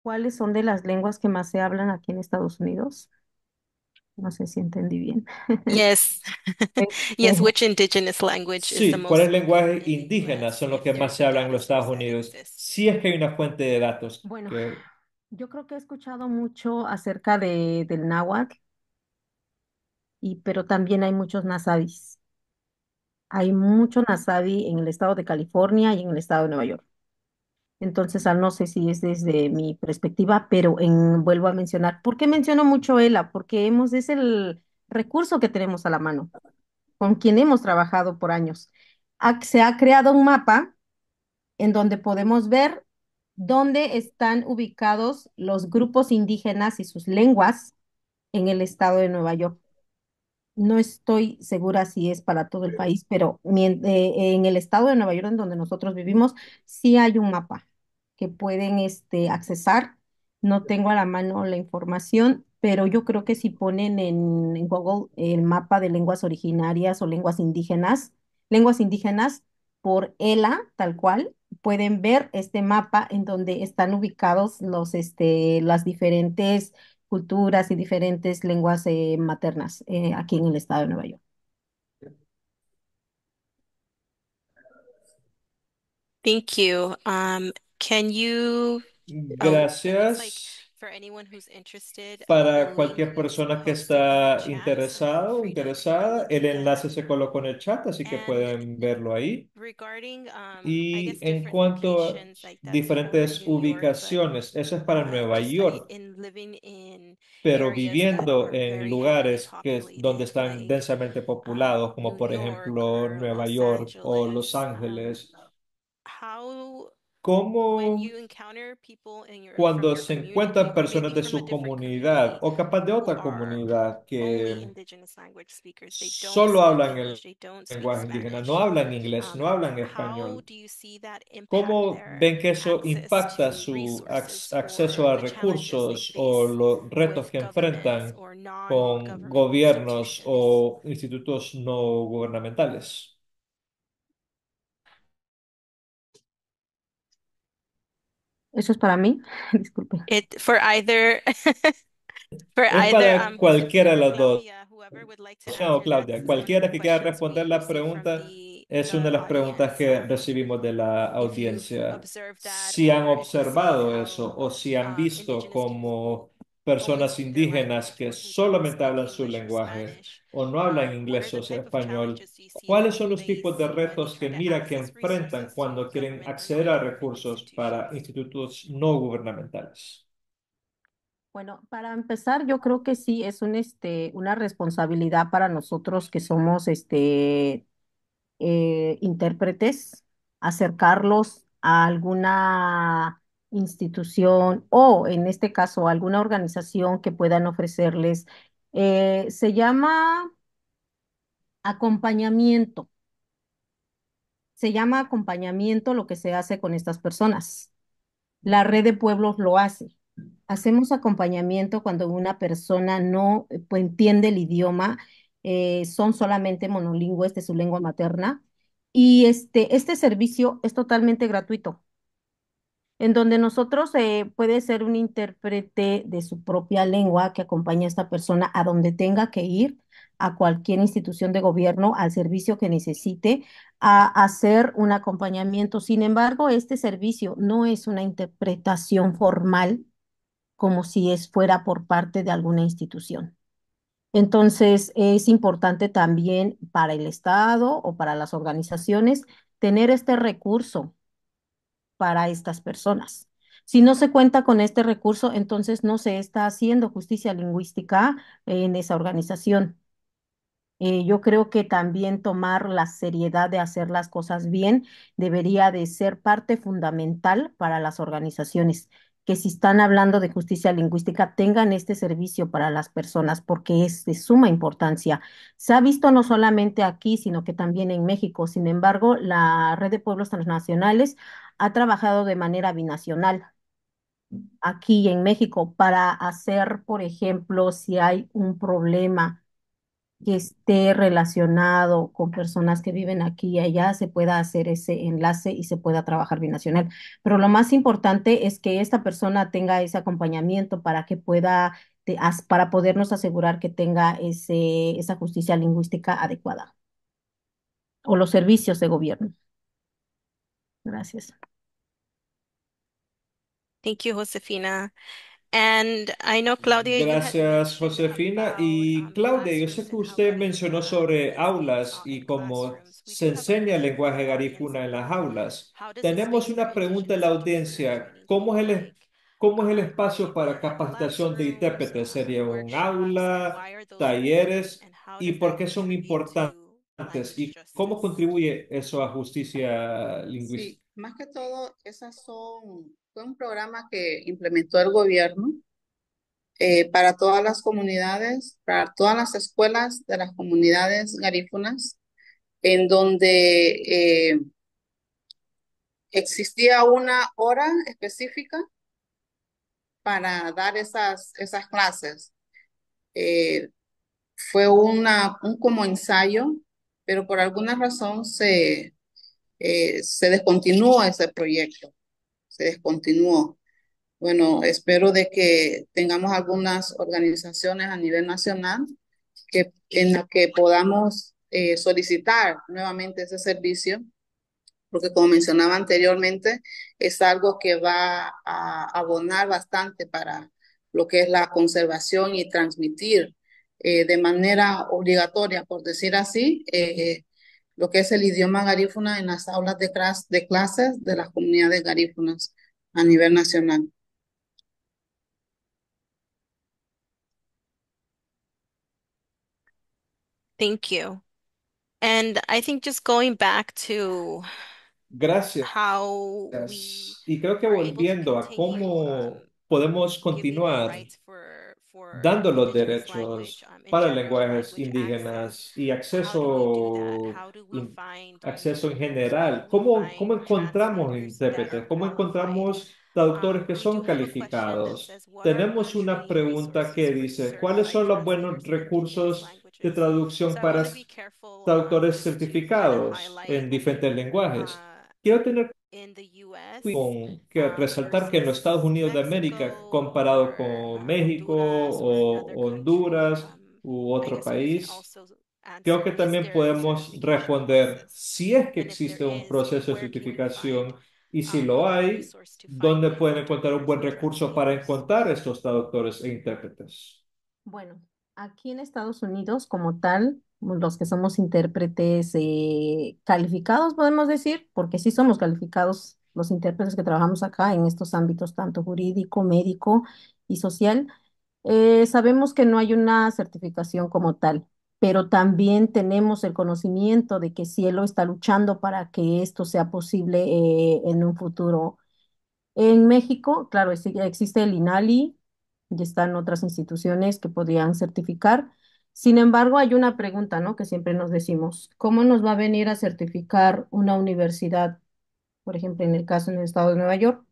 ¿Cuáles son de las lenguas que más se hablan aquí en Estados Unidos? No sé si entendí bien. Yes. Yes, Este, which indigenous language is the Sí, ¿cuáles most lenguajes spoken in the indígenas US, son los if que más there's se a hablan en data los Estados source that Unidos? exists? Si es que hay una fuente de datos bueno, que yo creo que he escuchado mucho acerca del náhuatl, pero también hay muchos nasabis. Hay mucho nasabi en el estado de California y en el estado de Nueva York. Entonces, no sé si es desde mi perspectiva, pero vuelvo a mencionar. ¿Por qué menciono mucho ELA? Porque es el recurso que tenemos a la mano, con quien hemos trabajado por años. Se ha creado un mapa en donde podemos ver dónde están ubicados los grupos indígenas y sus lenguas en el estado de Nueva York. No estoy segura si es para todo el país, pero en el estado de Nueva York, en donde nosotros vivimos, sí hay un mapa que pueden accesar. No tengo a la mano la información, pero yo creo que si ponen en Google el mapa de lenguas originarias o lenguas indígenas, por ELA, tal cual, pueden ver este mapa en donde están ubicados las diferentes culturas y diferentes lenguas maternas aquí en el estado de Nueva York. Thank you. Can you, oh, it looks like Gracias. for anyone who's interested, the Para link cualquier is persona que posted in the está chat, so feel interesado o free to take a interesada, look el at that. enlace se colocó en el chat, así que And pueden verlo ahí. regarding, I Y guess, en different cuanto a locations, like that's for diferentes New York, but ubicaciones, eso es para Nueva just like York, in living in pero areas that viviendo are en very heavily lugares donde populated, están like densamente populados, como New por York ejemplo or Nueva Los York o Los Angeles, Ángeles, how when ¿cómo you encounter people in from cuando your se community encuentran or personas maybe de from a su different comunidad community o capaz de who otra are comunidad only que indigenous language speakers, they don't solo speak hablan el English, they don't speak lenguaje indígena, no Spanish, hablan inglés, no hablan how español? do you see that impact ¿Cómo their ven que eso access impacta to su resources acceso or a the challenges they recursos o face los retos with que governments enfrentan or con non-government gobiernos institutions? o institutos no gubernamentales? Eso es para mí. Disculpe. It for either for Es either para cualquiera Josefina de or las dos. Claudia, whoever would like to O answer that, Claudia, since one of the cualquiera que quiera questions responder we la received from pregunta es una the de las preguntas audience, que recibimos de la if you've audiencia. observed that Si han or if you see observado eso how o si han visto indigenous people como only personas speak their indígenas language que or who don't solamente speak hablan su English or lenguaje Spanish, o no hablan what are inglés the o type of español, challenges you see ¿cuáles them son los tipos de face when they retos try que to mira que access enfrentan resources cuando through quieren government or acceder a non-government recursos para institutions? institutos no gubernamentales? Bueno, para empezar, yo creo que sí es una responsabilidad para nosotros que somos intérpretes, acercarlos a alguna institución o, en este caso, alguna organización que puedan ofrecerles. Se llama acompañamiento. Se llama acompañamiento lo que se hace con estas personas. La red de pueblos lo hace. Hacemos acompañamiento cuando una persona no pues, entiende el idioma, son solamente monolingües de su lengua materna. Y este servicio es totalmente gratuito, en donde nosotros puede ser un intérprete de su propia lengua que acompaña a esta persona a donde tenga que ir, a cualquier institución de gobierno, al servicio que necesite, a hacer un acompañamiento. Sin embargo, este servicio no es una interpretación formal como si fuera por parte de alguna institución. Entonces, es importante también para el Estado o para las organizaciones tener este recurso para estas personas. Si no se cuenta con este recurso, entonces no se está haciendo justicia lingüística en esa organización. Yo creo que también tomar la seriedad de hacer las cosas bien debería de ser parte fundamental para las organizaciones, que si están hablando de justicia lingüística tengan este servicio para las personas porque es de suma importancia. Se ha visto no solamente aquí, sino que también en México. Sin embargo, la Red de Pueblos Transnacionales ha trabajado de manera binacional aquí en México para hacer, por ejemplo, si hay un problema que esté relacionado con personas que viven aquí y allá, se pueda hacer ese enlace y se pueda trabajar binacional. Pero lo más importante es que esta persona tenga ese acompañamiento para que pueda, para podernos asegurar que tenga esa justicia lingüística adecuada o los servicios de gobierno. Gracias. Thank you, Josefina. And I know, Claudia, you had Gracias, mentioned Josefina. about Y Claudia, yo sé classrooms que and how usted mencionó Garífuna sobre is being aulas taught y in cómo classrooms. We se do have a enseña el question from lenguaje our audience garífuna en las about aulas. how does the Tenemos space for una pregunta en la indigenous teachers and audiencia. training look like? ¿Cómo es el espacio para capacitación de Classrooms, intérpretes? ¿Sería un workshops, and aula, why are those important talleres? and how ¿Y does por that qué son contribute importantes? to language ¿Y cómo justice? contribuye eso a justicia Sí, lingüística? más que todo, fue un programa que implementó el gobierno para todas las comunidades, para todas las escuelas de las comunidades garífunas, en donde existía una hora específica para dar esas clases. Eh, Fue un como ensayo, pero por alguna razón se descontinúa ese proyecto, se descontinuó. Bueno, espero de que tengamos algunas organizaciones a nivel nacional en las que podamos solicitar nuevamente ese servicio, porque como mencionaba anteriormente, es algo que va a abonar bastante para lo que es la conservación y transmitir de manera obligatoria, por decir así, lo que es el idioma garífuna en las aulas de clases de las comunidades garífunas a nivel nacional. Thank you. And I think just going back to Gracias. how we Y creo que are able to volviendo a continue cómo podemos giving the continuar rights for dando los indigenous language, derechos para indigenous lenguajes language access. indígenas y How do we do that? acceso, How do we find acceso en interpreters? How do general. we Cómo find encontramos translators that are intérpretes? ¿Cómo qualified? encontramos traductores que We son do have a question that calificados? says, what are Tenemos una country pregunta resources que for dice, ¿cuáles certified son los buenos translators in indigenous recursos de languages? traducción So I para want to be careful traductores just to kind of certificados highlight en diferentes lenguajes? uh, Quiero tener in the US con que resaltar que en los Estados versus Unidos de América, Mexico comparado or con México Honduras or another o country. Honduras u I otro guess we can país, also creo answer, que is también there a podemos certification responder process? si es que And if there existe un is, proceso de where can we find certificación y si a lo good hay, resource to find ¿dónde these pueden encontrar un interpreters buen and recurso para translators? encontrar estos traductores e intérpretes? Bueno, aquí en Estados Unidos, como tal, los que somos intérpretes calificados, podemos decir, porque sí somos calificados los intérpretes que trabajamos acá en estos ámbitos, tanto jurídico, médico y social, sabemos que no hay una certificación como tal, pero también tenemos el conocimiento de que Cielo está luchando para que esto sea posible en un futuro. En México, claro, existe el INALI y están otras instituciones que podrían certificar. Sin embargo, hay una pregunta, ¿no? Que siempre nos decimos, ¿cómo nos va a venir a certificar una universidad, por ejemplo, en el caso en el estado de Nueva York,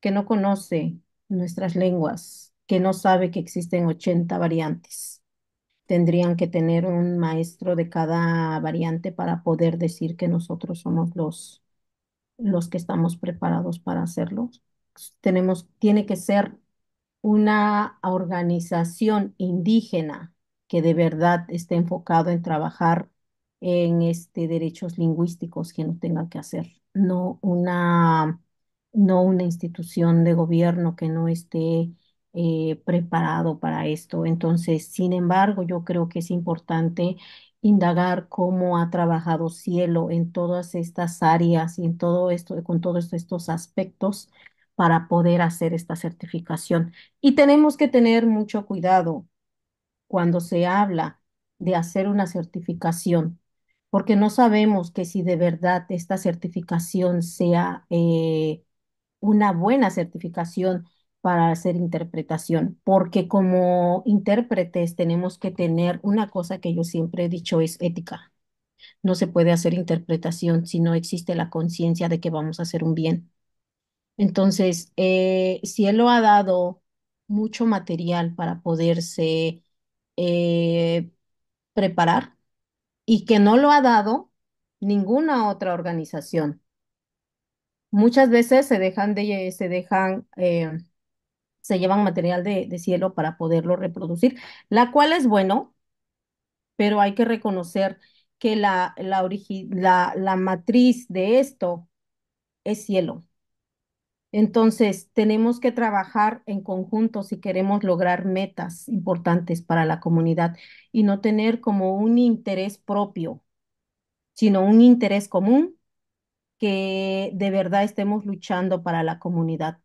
que no conoce nuestras lenguas, que no sabe que existen 80 variantes? Tendrían que tener un maestro de cada variante para poder decir que nosotros somos los que estamos preparados para hacerlo. Tiene que ser una organización indígena que de verdad esté enfocado en trabajar en derechos lingüísticos que no tenga que hacer, no una institución de gobierno que no esté preparado para esto. Entonces, sin embargo, yo creo que es importante indagar cómo ha trabajado Cielo en todas estas áreas y en todo esto, con todos estos aspectos para poder hacer esta certificación. Y tenemos que tener mucho cuidado cuando se habla de hacer una certificación, porque no sabemos que si de verdad esta certificación sea una buena certificación para hacer interpretación, porque como intérpretes tenemos que tener una cosa que yo siempre he dicho es ética. No se puede hacer interpretación si no existe la conciencia de que vamos a hacer un bien. Entonces, si él lo ha dado mucho material para poderse eh, preparar y que no lo ha dado ninguna otra organización. Muchas veces se llevan material de Cielo para poderlo reproducir, la cual es bueno, pero hay que reconocer que la matriz de esto es Cielo. Entonces, tenemos que trabajar en conjunto si queremos lograr metas importantes para la comunidad y no tener como un interés propio, sino un interés común que de verdad estemos luchando para la comunidad.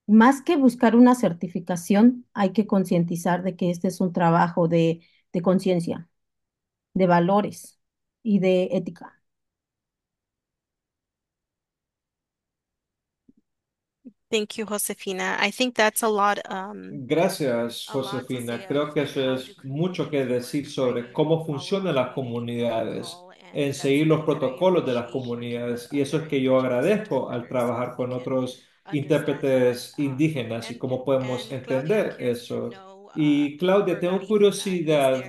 Más que buscar una certificación, hay que concientizar de que este es un trabajo de conciencia, de valores y de ética. Thank you, Josefina. I think that's Gracias, a lot to Josefina. say Creo que of eso how do es mucho que communities decir work, right? sobre cómo funcionan Following las the comunidades, protocol, en and that's seguir los something that I protocolos de las appreciate working with comunidades. Y eso es other que yo indigenous agradezco al interpreters, so trabajar we con can otros understand that. intérpretes indígenas y cómo podemos And Claudia, I'm entender curious to eso. know Y Claudia, tengo regarding curiosidad.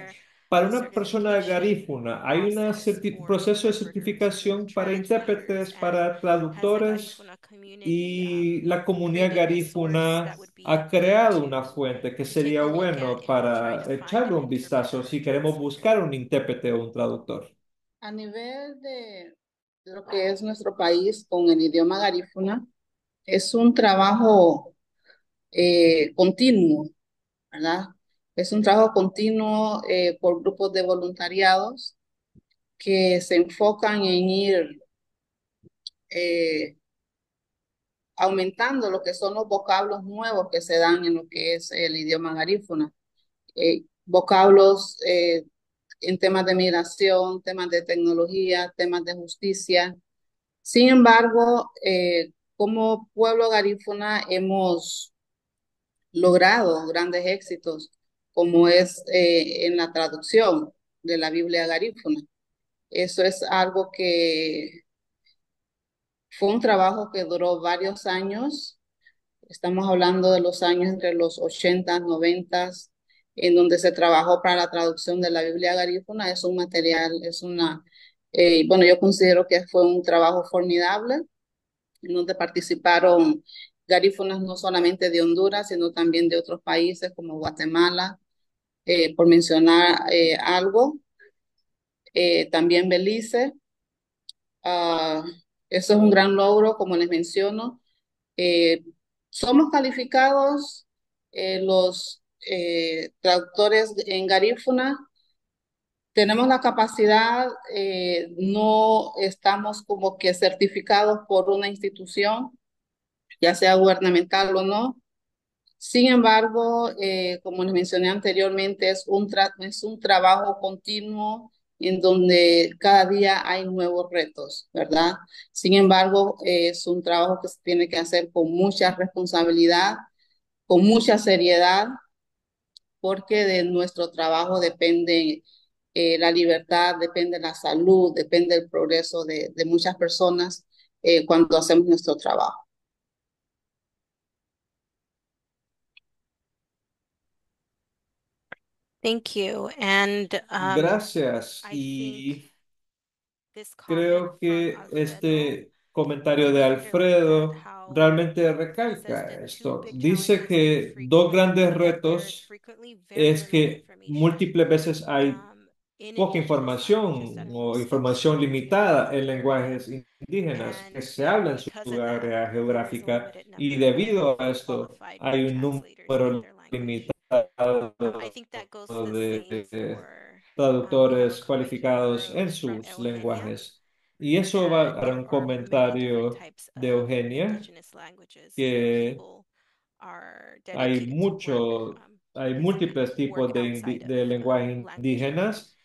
Para una persona garífuna, ¿hay un proceso de certificación para intérpretes, para traductores? Y la comunidad garífuna ha creado una fuente que sería bueno para echarle un vistazo si queremos buscar un intérprete o un traductor. A nivel de lo que es nuestro país con el idioma garífuna, es un trabajo continuo, ¿verdad? Es un trabajo continuo por grupos de voluntariados que se enfocan en ir eh, aumentando lo que son los vocablos nuevos que se dan en lo que es el idioma garífuna. Vocablos en temas de migración, temas de tecnología, temas de justicia. Sin embargo, como pueblo garífuna hemos logrado grandes éxitos, como es en la traducción de la Biblia garífuna. Eso es algo que fue un trabajo que duró varios años. Estamos hablando de los años entre los 80, 90, en donde se trabajó para la traducción de la Biblia garífuna. Es un material, bueno, yo considero que fue un trabajo formidable, en donde participaron garífunas no solamente de Honduras, sino también de otros países como Guatemala, por mencionar algo. También Belice. Ah, eso es un gran logro, como les menciono. Eh, Somos calificados los traductores en garífuna. Tenemos la capacidad, no estamos como que certificados por una institución, ya sea gubernamental o no. Sin embargo, como les mencioné anteriormente, es un trabajo continuo en donde cada día hay nuevos retos, ¿verdad? Sin embargo, es un trabajo que se tiene que hacer con mucha responsabilidad, con mucha seriedad, porque de nuestro trabajo depende la libertad, depende la salud, depende el progreso de muchas personas cuando hacemos nuestro trabajo. Thank you. And Gracias. Y creo que este comentario de Alfredo realmente recalca esto. Dice que dos grandes retos es que múltiples veces hay poca información o información limitada en lenguajes indígenas que se habla en su área geográfica y debido a esto hay un número limitado de traductores cualificados en sus lenguajes. Y eso va a un comentario de Eugenia, que hay múltiples tipos de lenguajes indígenas,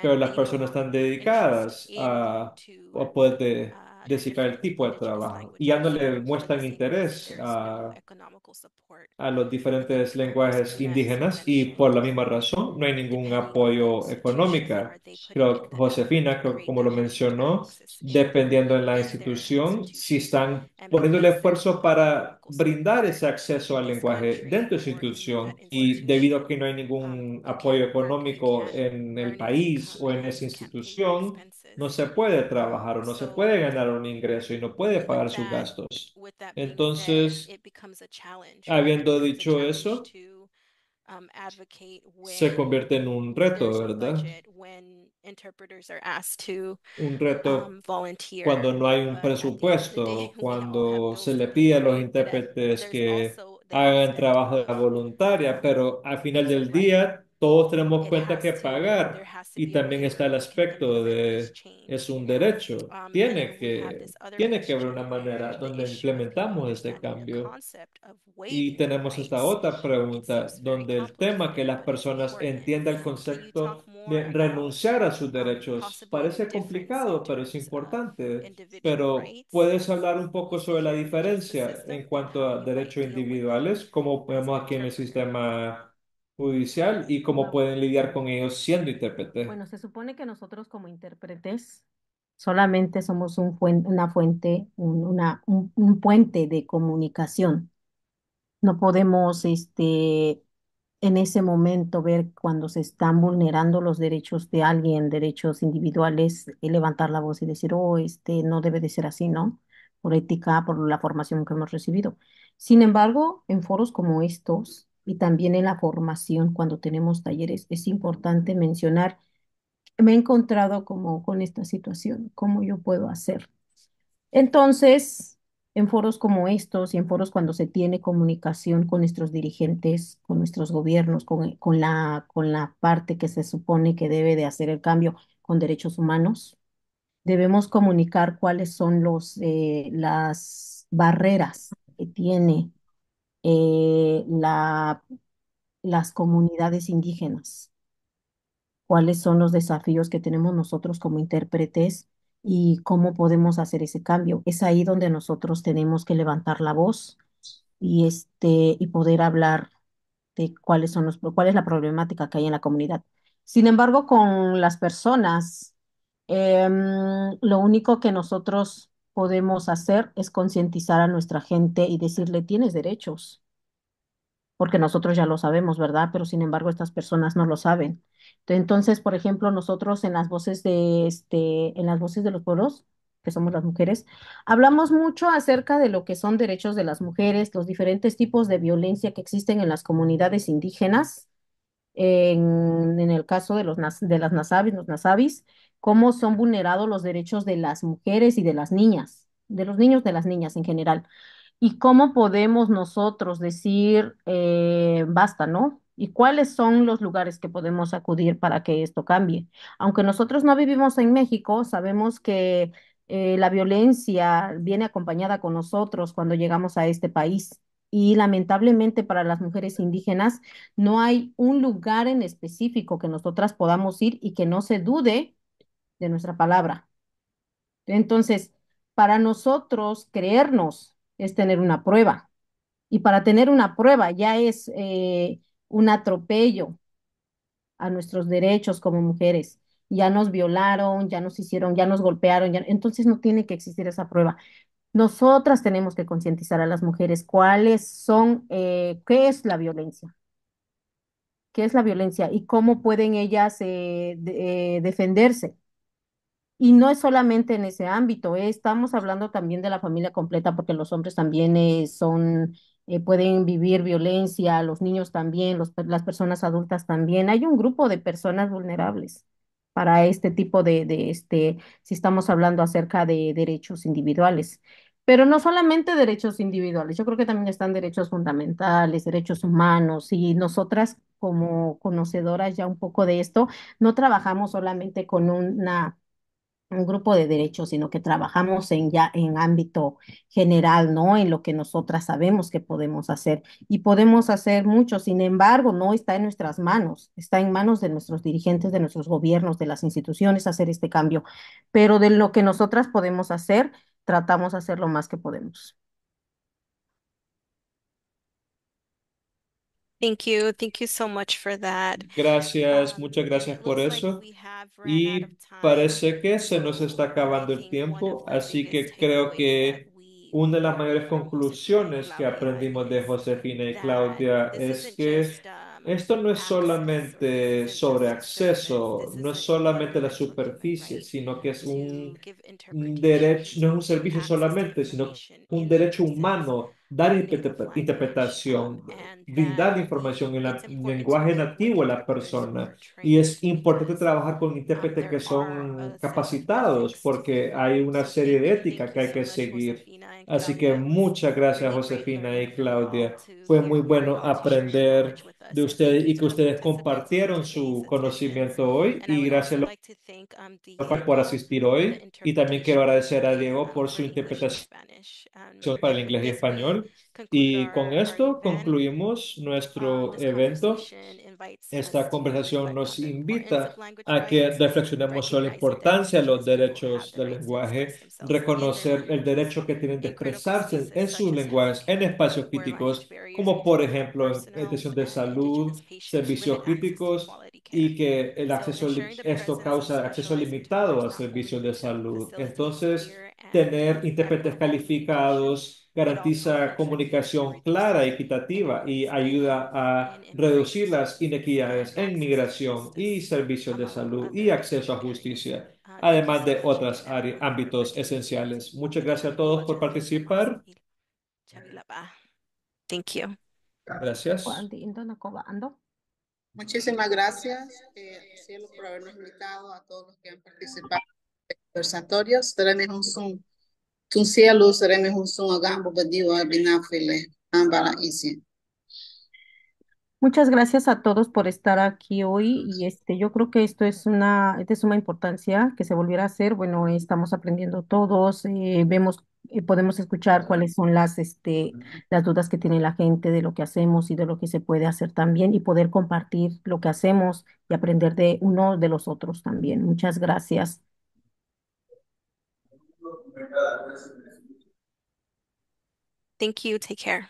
pero las personas están dedicadas a poder descifrar el tipo de trabajo y ya no le muestran interés a los diferentes lenguajes indígenas y por la misma razón no hay ningún apoyo económico. Creo, Josefina, como lo mencionó, dependiendo de la institución, si están poniendo el esfuerzo para brindar ese acceso al lenguaje dentro de su institución y debido a que no hay ningún apoyo económico en el país o en esa institución, no se puede trabajar o no se puede ganar un ingreso y no puede pagar sus gastos. Entonces, habiendo dicho eso, se convierte en un reto, ¿verdad? Un reto cuando no hay un presupuesto, cuando se le pide a los intérpretes que hagan trabajo de la voluntaria, pero al final del día todos tenemos cuenta que pagar y también está el aspecto de es un derecho. Tiene que haber una manera donde implementamos este cambio. Y tenemos esta otra pregunta, donde el tema que las personas entiendan el concepto de renunciar a sus derechos parece complicado, pero es importante. Pero ¿puedes hablar un poco sobre la diferencia en cuanto a derechos individuales, como vemos aquí en el sistema judicial y cómo pueden lidiar con ellos siendo intérpretes? Bueno, se supone que nosotros como intérpretes solamente somos una fuente, un puente de comunicación. No podemos, en ese momento ver cuando se están vulnerando los derechos de alguien, derechos individuales, y levantar la voz y decir, oh, no debe de ser así, ¿no? Por ética, por la formación que hemos recibido. Sin embargo, en foros como estos y también en la formación, cuando tenemos talleres, es importante mencionar, me he encontrado como con esta situación, ¿cómo yo puedo hacer? Entonces, en foros como estos y en foros cuando se tiene comunicación con nuestros dirigentes, con nuestros gobiernos, con la parte que se supone que debe de hacer el cambio con derechos humanos, debemos comunicar cuáles son las barreras que tiene las comunidades indígenas, cuáles son los desafíos que tenemos nosotros como intérpretes y cómo podemos hacer ese cambio. Es ahí donde nosotros tenemos que levantar la voz y poder hablar de cuál es la problemática que hay en la comunidad. Sin embargo, con las personas, lo único que nosotros podemos hacer es concientizar a nuestra gente y decirle, tienes derechos porque nosotros ya lo sabemos, ¿verdad? Pero sin embargo estas personas no lo saben. Entonces, por ejemplo, nosotros en las voces de los pueblos, que somos las mujeres, hablamos mucho acerca de lo que son derechos de las mujeres, los diferentes tipos de violencia que existen en las comunidades indígenas, en el caso de de las nasabis, los nasabis, cómo son vulnerados los derechos de las mujeres y de las niñas, de los niños, de las niñas en general. ¿Y cómo podemos nosotros decir basta, ¿no? ¿Y cuáles son los lugares que podemos acudir para que esto cambie? Aunque nosotros no vivimos en México, sabemos que la violencia viene acompañada con nosotros cuando llegamos a este país. Y lamentablemente para las mujeres indígenas no hay un lugar en específico que nosotras podamos ir y que no se dude de nuestra palabra. Entonces, para nosotros creernos es tener una prueba. Y para tener una prueba ya es un atropello a nuestros derechos como mujeres. Ya nos violaron, ya nos hicieron, ya nos golpearon, entonces no tiene que existir esa prueba. Nosotras tenemos que concientizar a las mujeres qué es la violencia, qué es la violencia y cómo pueden ellas defenderse. Y no es solamente en ese ámbito, estamos hablando también de la familia completa, porque los hombres también pueden vivir violencia, los niños también, las personas adultas también. Hay un grupo de personas vulnerables para este tipo si estamos hablando acerca de derechos individuales. Pero no solamente derechos individuales, yo creo que también están derechos fundamentales, derechos humanos, y nosotras como conocedoras ya un poco de esto, no trabajamos solamente con un grupo de derechos, sino que trabajamos ya en ámbito general, ¿no? En lo que nosotras sabemos que podemos hacer y podemos hacer mucho. Sin embargo, no está en nuestras manos, está en manos de nuestros dirigentes, de nuestros gobiernos, de las instituciones hacer este cambio. Pero de lo que nosotras podemos hacer, tratamos de hacer lo más que podemos. Thank you so much for that. Gracias, muchas And gracias it por looks like eso. we have ran out of Y time. parece que se nos está I acabando el think one of tiempo, the así biggest que creo takeaways that que una de las mayores from Josefina y conclusiones que Claudia aprendimos de is Josefina y that Claudia this es isn't que just esto no es access or this solamente isn't sobre just a service. acceso, This no es is a solamente la human human superficie, right sino que es to give un derecho, interpretations, no es un to servicio access to solamente, sino information un in derecho Jewis's humano, dar native language, interpretación, and brindar that información en it's el important to lenguaje meet with nativo de la interpreters who persona. are Y trained es importante because trabajar con intérpretes que there are son a set of capacitados ethics to porque hay follow. una So serie de ética thank que you hay so que much, seguir. Josefina and Así que Claudia. It was muchas gracias, really great Josefina learning y from you all Claudia. to Fue hear muy you were bueno able to share so much aprender with de us. And thank ustedes you y to que the ustedes participants in compartieron today's su attendance. conocimiento hoy And I y would also gracias like to thank por Diego asistir for the hoy. Y también quiero interpretation agradecer a in Diego por su for English and interpretación Spanish. And para el with inglés y this, we español. conclude Y con our esto event. concluimos nuestro This evento. conversation invites us Esta to conversación reflect nos on the importance of invita language a que rights, reflexionemos sobre la recognize importancia de los identities people have derechos the del right to express lenguaje, themselves in their reconocer el languages derecho que tienen de in critical expresarse spaces en such sus as lenguajes en healthcare, espacios where language críticos, barriers como between por health ejemplo en personnel atención de and salud, Indigenous patients servicios limit access to críticos quality care. y que el So, acceso, ensuring the esto presence of causa acceso specialized limitado interpreters a not servicios only de to salud. facilitate Entonces, clear tener intérpretes calificados garantiza comunicación clara y equitativa y ayuda a reducir las inequidades en migración y servicios de salud y acceso a justicia, además de otros ámbitos esenciales. Muchas gracias a todos por participar. Thank you. Gracias. Muchísimas gracias, Cielo, por habernos invitado a todos los que han participado en los conversatorios. Tenemos un Zoom. Tun cielo seremos un Zoom a gambo badiwa binafile ambara isi. Muchas gracias a todos por estar aquí hoy y yo creo que es de suma importancia que se volviera a hacer. Bueno, estamos aprendiendo todos, podemos escuchar cuáles son las dudas que tiene la gente de lo que hacemos y de lo que se puede hacer también y poder compartir lo que hacemos y aprender de uno de los otros también. Muchas gracias. Thank you. Take care.